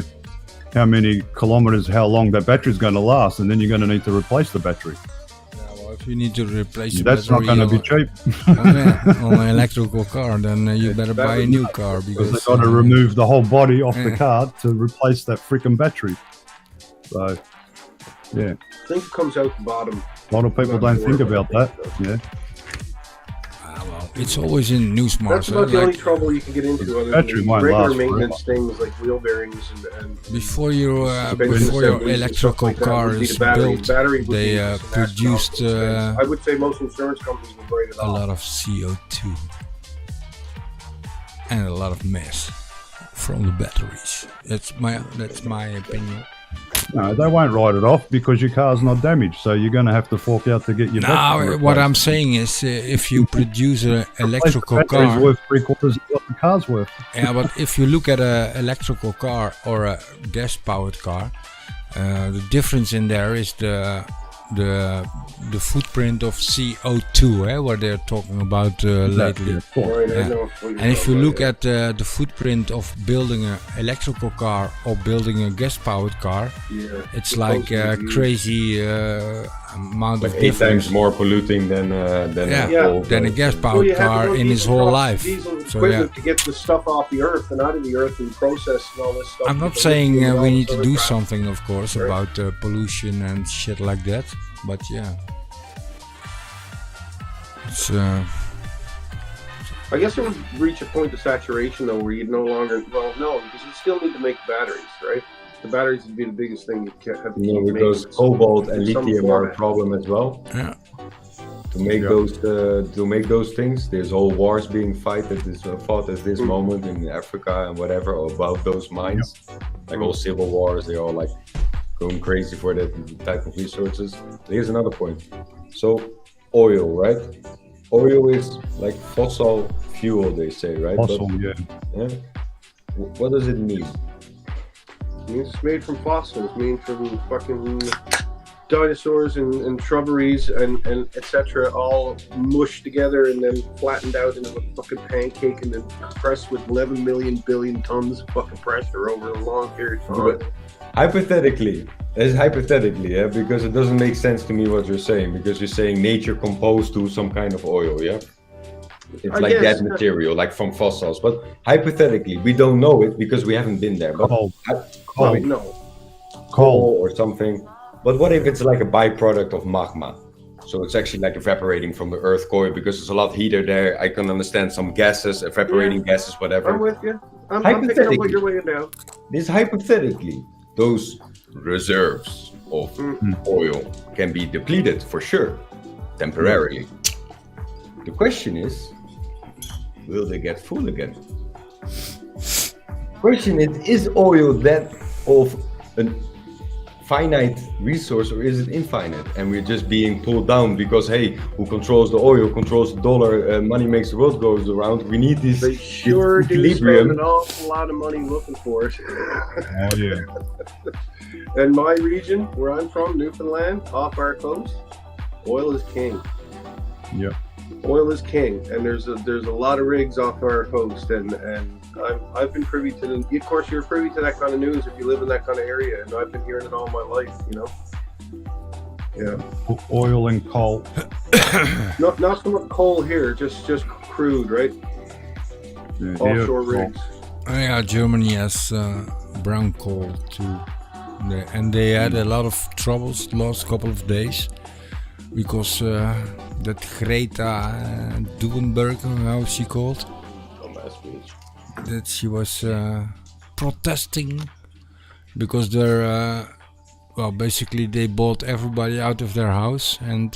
how many kilometers, how long that battery's going to last, and then you're going to need to replace the battery. Well, if you need to replace the That's not battery going to be cheap on an electrical car, then you better buy a new car because because they've got to remove the whole body off the Yeah. car to replace that freaking battery. So, yeah, I think it comes out the bottom. a lot of people don't think about that. Yeah, it's always in news, That's Mars. about the only Like trouble you can get into other battery than won't regular last maintenance things like wheel bearings and before your suspension before your assemblies and stuff electrical like that car would be is the battery. built, Battery would they be just an produced astronomical expense. I would say most insurance companies will write it a off. lot of CO2 and a lot of mess from the batteries. That's my opinion. no, they won't write it off because your car's not damaged. So you're going to have to fork out to get your battery Now, replaced. what I'm saying is, if you produce an electrical battery's car, worth 3/4 of what the car's worth. yeah, but if you look at an electrical car or a gas-powered car, the difference in there is the the footprint of CO2, what they're talking about lately. Of course. Right, I Yeah. know what you're And if you talking look about, at the footprint of building an electrical car or building a gas-powered car, yeah. it's The like a closer you- crazy amount Like of 8 difference. times more polluting than Yeah, coal. than a Well, gas-powered you have to car go in his diesel whole trucks, life. diesel So yeah, equipment to get the stuff off the earth and out of the earth and process and all this stuff. I'm not Get the saying lithium and we all need this to other do crap. something, of course, Right. about pollution and shit like that. But yeah, it's I guess it would reach a point of saturation though, where you'd no longer. Well, no, because you still need to make batteries, right? The batteries would be the biggest thing you can't have to You know, keep because making. cobalt and in some lithium are a format. problem as well. yeah. To make those things, there's whole wars being fought at this moment in Africa and whatever about those mines. Like all civil wars, they're all like going crazy for that type of resources. Here's another point. So oil, right? Oil is like fossil fuel, they say, right? Fossil, yeah. Yeah. What does it mean? I mean, it's made from fossils, made from fucking dinosaurs and shrubberies and etc. all mushed together and then flattened out into a fucking pancake and then compressed with 11 million billion tons of fucking pressure over a long period of time. Hypothetically, yeah, because it doesn't make sense to me what you're saying, because you're saying nature composed to some kind of oil, yeah? It's I like guess. that material, like from fossils. But hypothetically, we don't know it because we haven't been there. But Coal. I mean, No. coal or something. But what if it's like a byproduct of magma? So it's actually like evaporating from the earth core because there's a lot heater there. I can understand some gases, evaporating gases, whatever. I'm with you. I'm picking up what you're laying down. This hypothetically, those reserves of oil can be depleted for sure, temporarily. The question will they get full again? Question is oil that of a finite resource or is it infinite? And we're just being pulled down because, hey, who controls the oil controls the dollar, money makes the world goes around. We need this, They sure this do spend equilibrium. an awful lot of money looking for it. Oh, yeah. In my region, where I'm from, Newfoundland, off our coast, oil is king. Yep. Oil is king, and there's a lot of rigs off our coast, and I've been privy to the. Of course, you're privy to that kind of news if you live in that kind of area, and I've been hearing it all my life, you know. Yeah. Oil and coal. Not so much coal here, just crude, right? Yeah, Offshore coal. rigs. Yeah, Germany has brown coal too, and they had a lot of troubles the last couple of days because that Greta Thunberg, how is she called? That she was protesting because they're basically they bought everybody out of their house and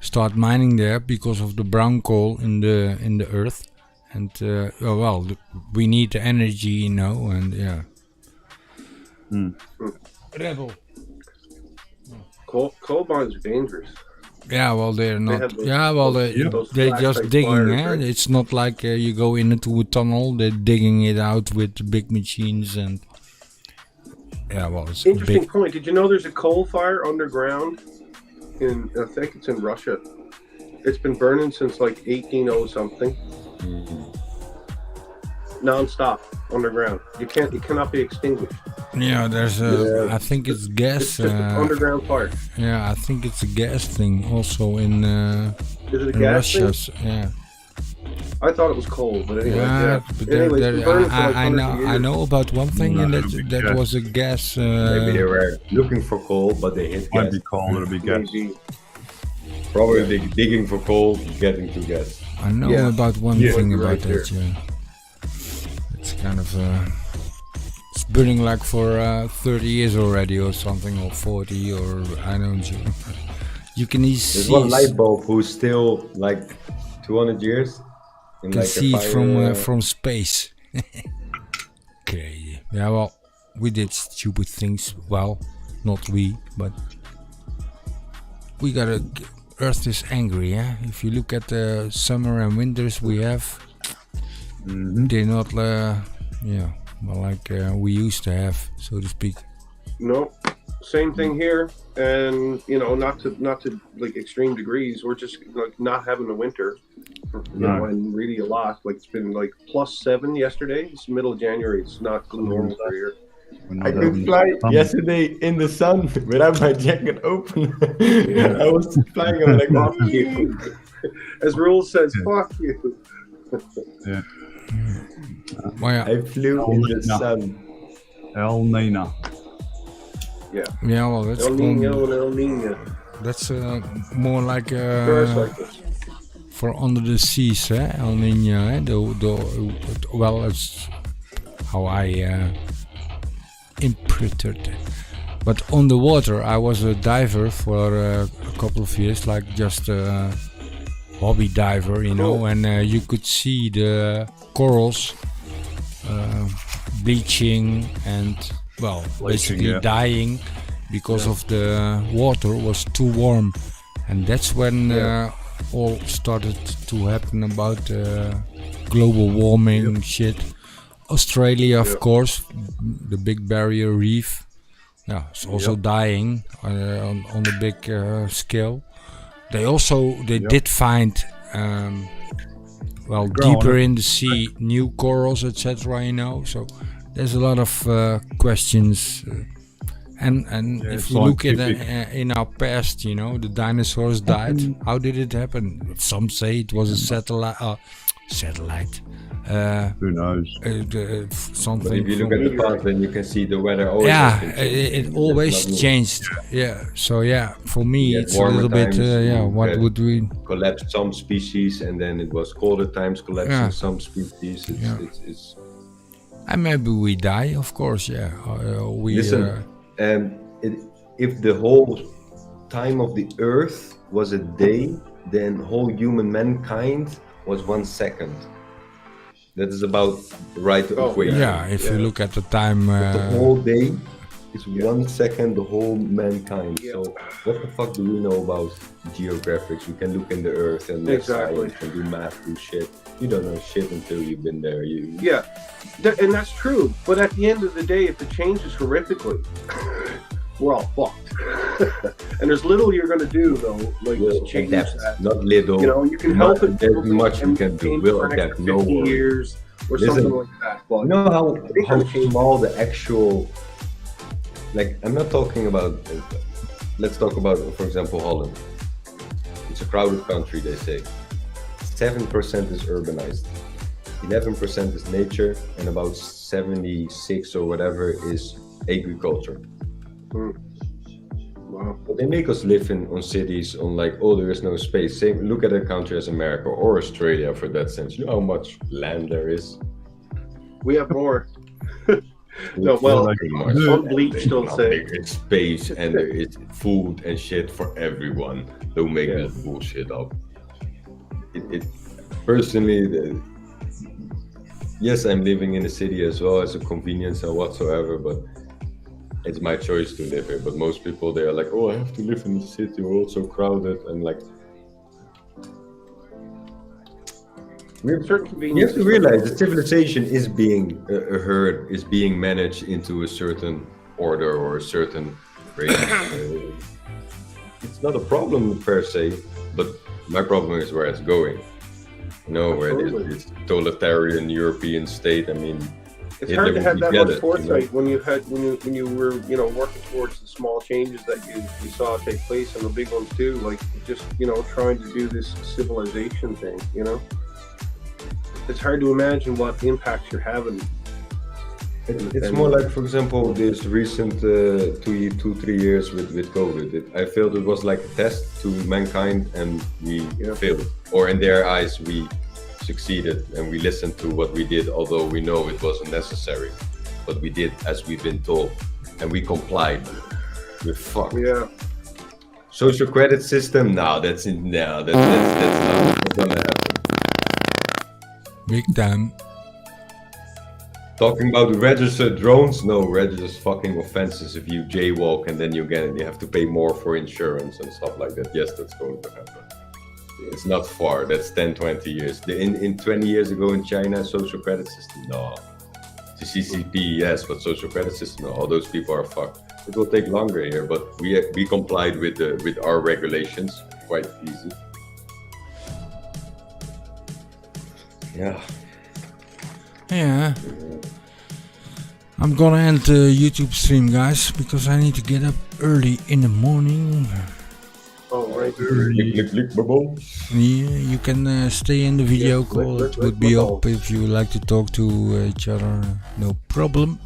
start mining there because of the brown coal in the earth. And we need the energy, you know, and yeah. Rebel. Coal mines are dangerous. Yeah, well, they're not. have those- They're those just flashlight digging. fires, right? It's not like you go into a tunnel. They're digging it out with big machines and. Yeah, well, it's Interesting big. point. Did you know there's a coal fire underground I think it's in Russia. It's been burning since like 1800 something. Non-stop underground. It cannot be extinguished. Yeah, there's I think it's gas. It's just an underground fire. Yeah, I think it's a gas thing also in Is it a in gas thing? Russia. Yeah. I thought it was coal, but anyway. Yeah, but Anyway, it's been burning for like I hundreds of know. I years. know about one thing, No, and it'll be that gas. was a gas. Maybe they were looking for coal, but they hit Might gas. be coal, it'll be gas. Maybe. Probably digging for coal, getting to gas. I know Yeah. about one Yeah, thing you're about right that. Yeah, it's kind of it's burning like for 30 years already, or something, or 40, or I don't know. You can There's see one light bulb who's still like 200 years. In can like see it fire, from space. Okay. Yeah. Well, we did stupid things. Well, not we, but we gotta. Earth is angry. Yeah. If you look at the summer and winters we have, they're not. Like we used to have, so to speak. No. Same thing here. and not to like extreme degrees. We're just like not having a winter, and really a lot. Like it's been like +7 yesterday. It's middle of January. It's not normal for here. I could fly yesterday in the sun without my jacket open. I was flying. I'm like, fuck you. As Rule says, fuck you. Yeah. I flew in the sun. El Nino. Yeah. Yeah, well, that's El Nino and El Nino. that's more like Paracycles. for under the seas, El Nino. Well, it's how I interpreted it. But on the water, I was a diver for a couple of years, like just a hobby diver, and you could see the corals bleaching and, well, basically dying because of the water was too warm. And that's when all started to happen about global warming shit. Australia, of course, the Big Barrier Reef, it's also dying on the big scale. They did find, deeper in the sea, new corals, etc. So there's a lot of questions. And if you look at in our past, the dinosaurs died. How did it happen? Some say it was a satellite. Who knows? Something. But if you look at the past, then you can see the weather always. It always changed. So for me, it's a little bit. What would we collapse some species, and then it was colder times collapsing some species. It's and maybe we die, of course. Listen, if the whole time of the Earth was a day, then whole human mankind was 1 second. That is about the right equation. If you look at the time, the whole day is 1 second. The whole mankind. So what the fuck do we know about geographics? We can look in the Earth and make science and do math, do shit. You don't know shit until you've been there. And that's true. But at the end of the day, if it changes horrifically, we're all fucked. And there's little you're going to do, though, like change that. Not little. You can help it. There's much we can do. We'll adapt. No years or something like that. But you know how small the actual. Like, I'm not talking about. Let's talk about, for example, Holland. It's a crowded country, they say. 7% is urbanized. 11% is nature, and about 76 or whatever is agriculture. Wow. But they make us live on cities on there is no space. Same, look at a country as America or Australia for that sense. You know how much land there is? We have more. Some bleach still say. There is space and there is food and shit for everyone. Don't make this bullshit up. It personally, yes, I'm living in a city as well as a convenience or whatsoever, but it's my choice to live here. But most people, they are like, oh, I have to live in the city, we're all so crowded. I'm like, you have to realize that civilization is being a herd, is being managed into a certain order or a certain race. It's not a problem per se, but my problem is where it's going. Where this totalitarian European state. I mean, it's hard to have that much foresight when you were working towards the small changes that you saw take place and the big ones too. Like just trying to do this civilization thing. It's hard to imagine what impacts you're having. It's more like, for example, this recent 2-3 years with COVID. I felt it was like a test to mankind, and we failed. Or in their eyes, we succeeded, and we listened to what we did, although we know it wasn't necessary. But we did as we've been told, and we complied. We're fucked. Yeah. Social credit system? That's not gonna happen. Big time. Talking about registered drones? No, registered fucking offenses if you jaywalk and then you have to pay more for insurance and stuff like that. Yes, that's going to happen. It's not far. That's 10-20 years. In 20 years ago in China, social credit system? No. The CCP, yes, but social credit system? No. All those people are fucked. it will take longer here, but we complied with our regulations quite easy. Yeah. Yeah. I'm gonna end the YouTube stream, guys, because I need to get up early in the morning. Oh, right. Lick, bubble. Yeah, you can stay in the video Yes, call. lick, It would lick, be bubble. up if you like to talk to each other. No problem.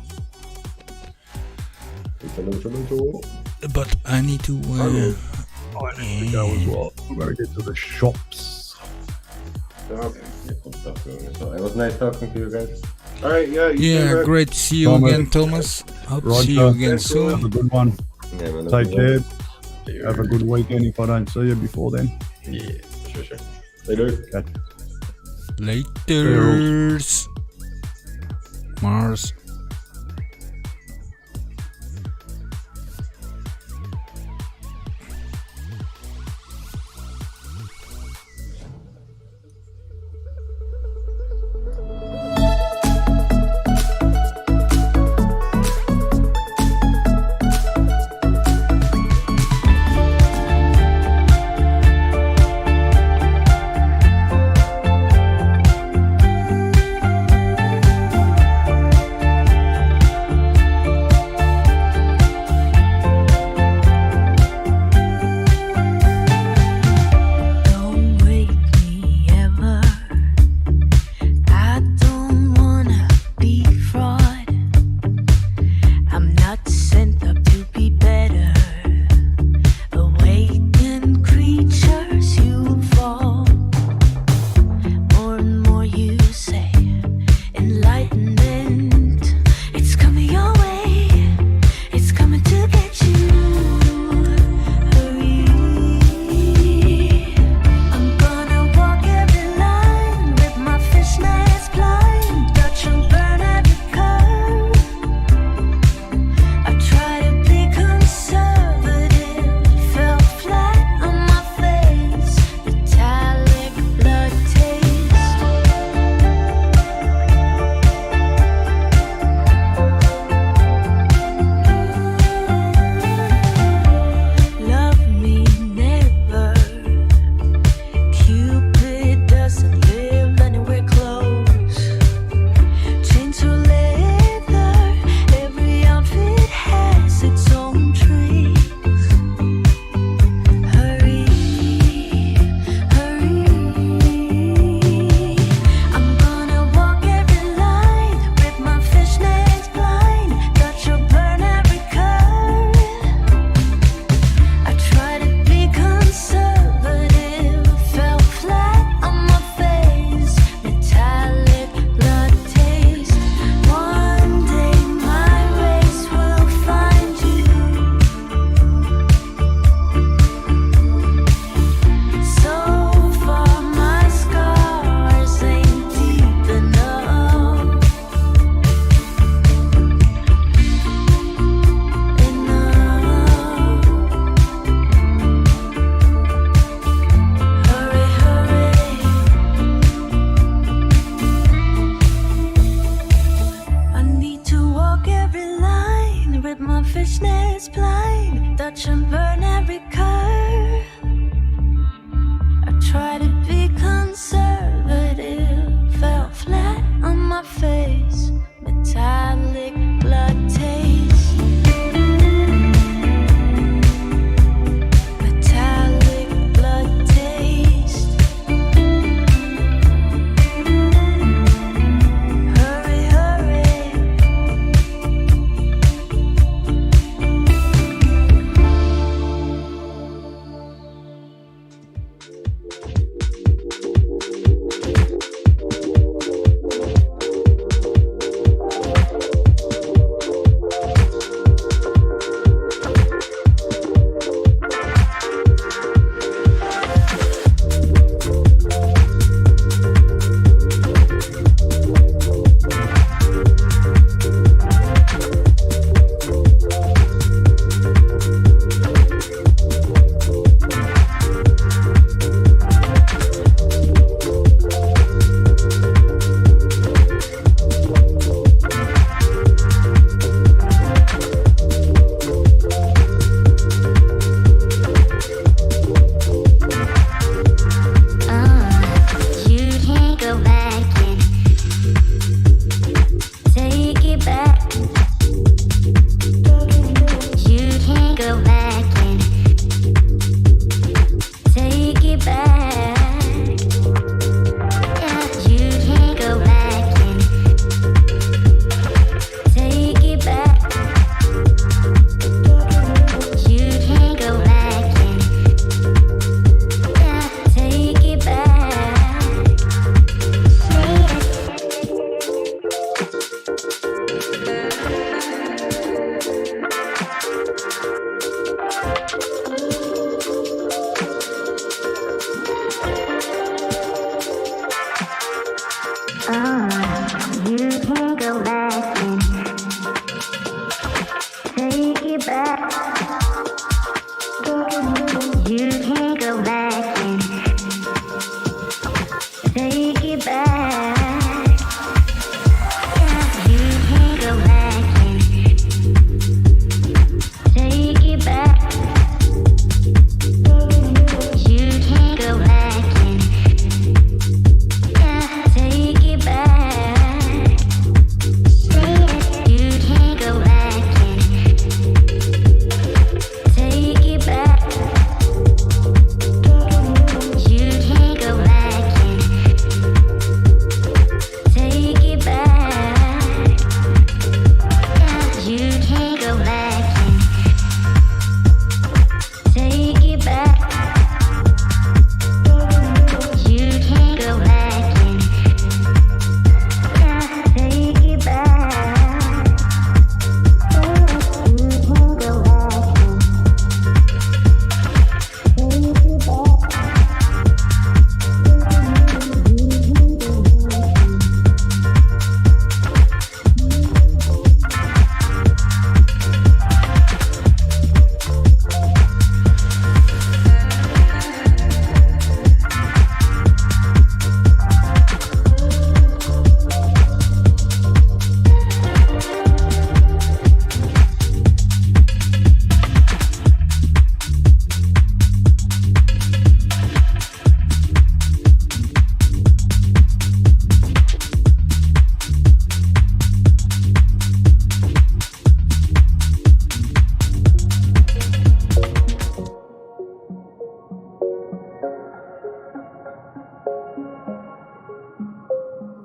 But I need to. I need to go as well. I'm going to get to the shops. Okay. So it was nice talking to you guys. All right. Yeah. You Yeah, too, man. great to see you Thomas. again, Thomas. Hope to Roger. see you again Have soon. a good one. Yeah, man, Take care. care. Have a good weekend if I don't see you before then. Yeah, sure. Later. Catch Laters. Mars.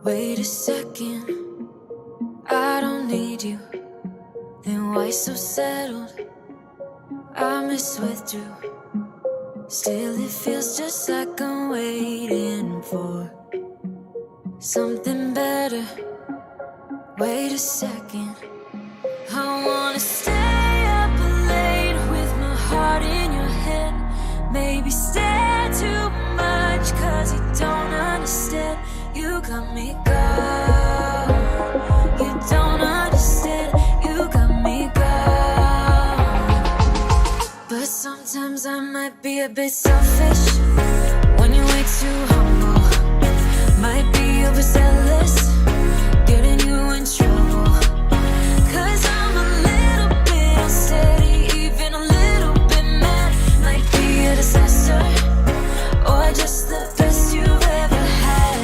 Wait a second, I don't need you. Then why so settled? I miswithdrew. Still it feels just like I'm waiting for something better. Wait a second, I wanna stay up late with my heart in your head. Maybe stare too much cause you don't understand. You got me gone. You don't understand. You got me gone. But sometimes I might be a bit selfish when you're way too humble. Might be overzealous, getting you in trouble. Cause I'm a little bit unsteady, even a little bit mad. Might be a disaster, or just the best you've ever had.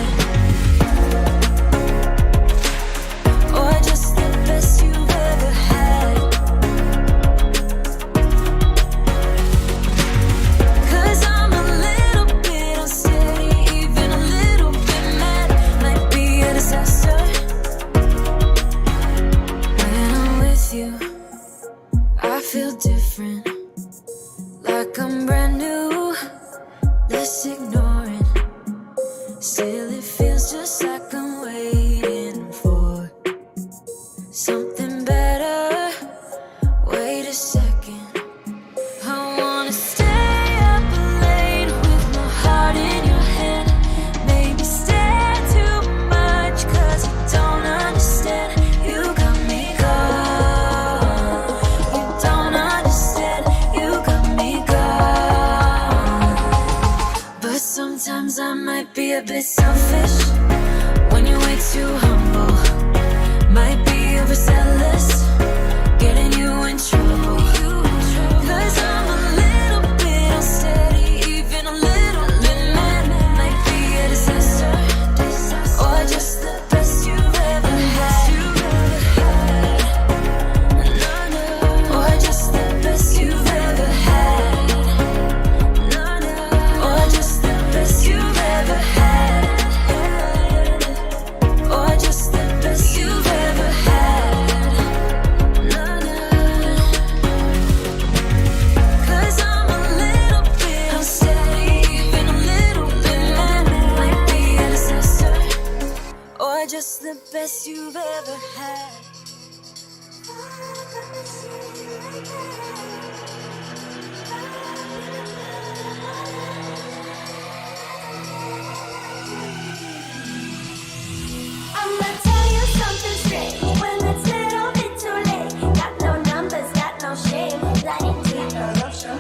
Or just the best you've ever had. Cause I'm a little bit unsteady, even a little bit mad. Might be a disaster. When I'm with you, I feel different, like I'm brand new, less ignoring. Still it feels just like I'm waiting for something better. Wait a second, I wanna stay up late with my heart in your hand. Maybe stare too much cause you don't understand. You got me gone. You don't understand. You got me gone. But sometimes I might be a bit selfish when you're way too humble. Might be overzealous, getting you in trouble. Cause I'm a little bit unsteady, even a little bit mad. Might be a disaster, or just the best you've ever had. Or just the best you've ever had. Or just the best you've ever had. Or just the best you've ever had. Cause I'm a little bit unsteady, even a little bit mad. Might be a disaster, or just the best you've ever had. I'ma tell you something straight. When it's little bit too late. Got no numbers, got no shame. Lying deep, no lotion.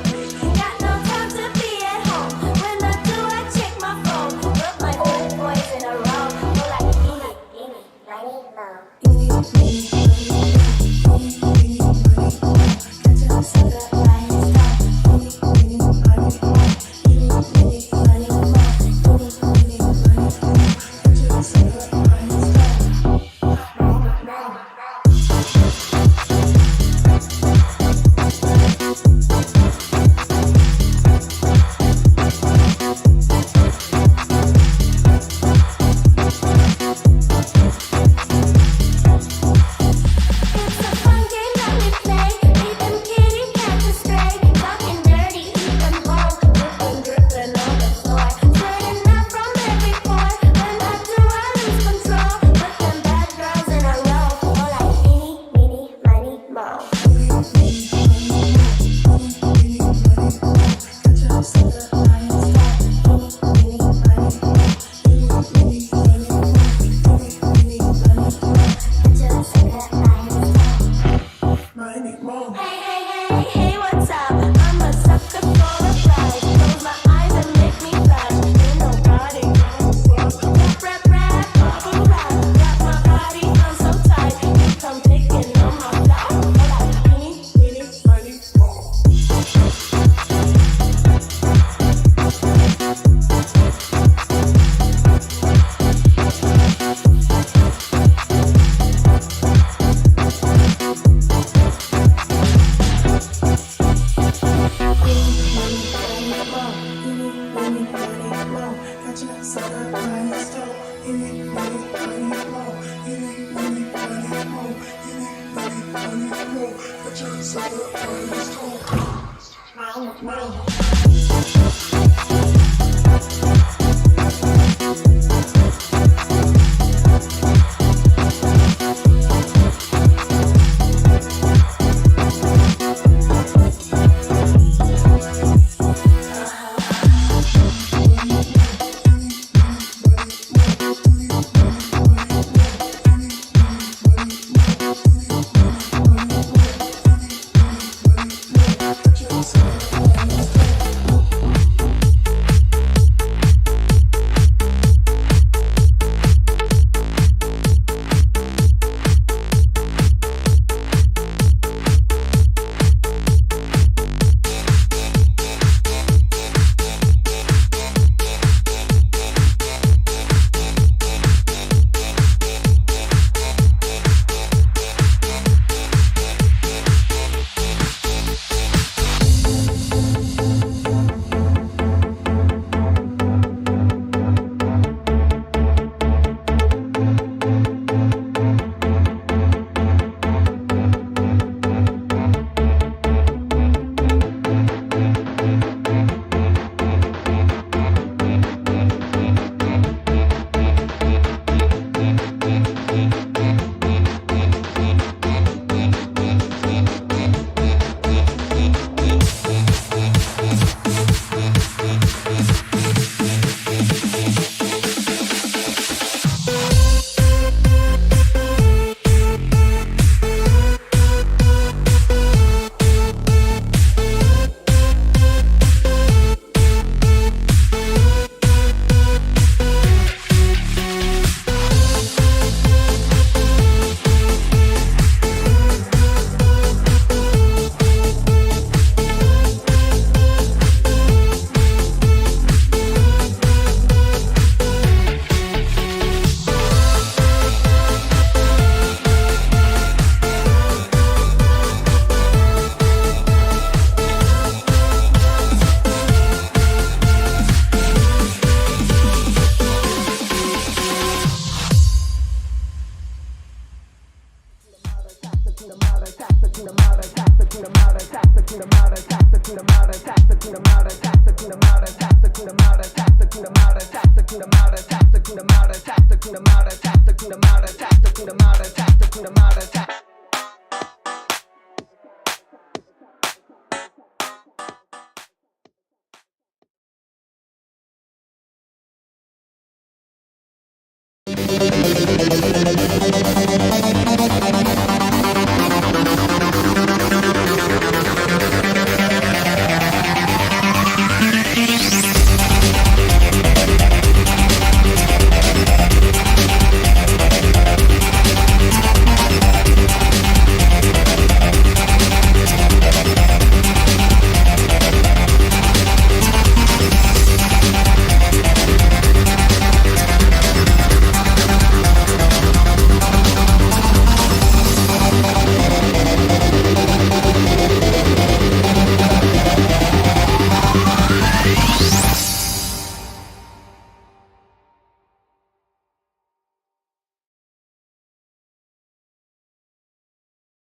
Got no time to be at home. When I do, I check my phone. Put my 4 boys in a row. Go like gimme, gimme, money, Got you so high, so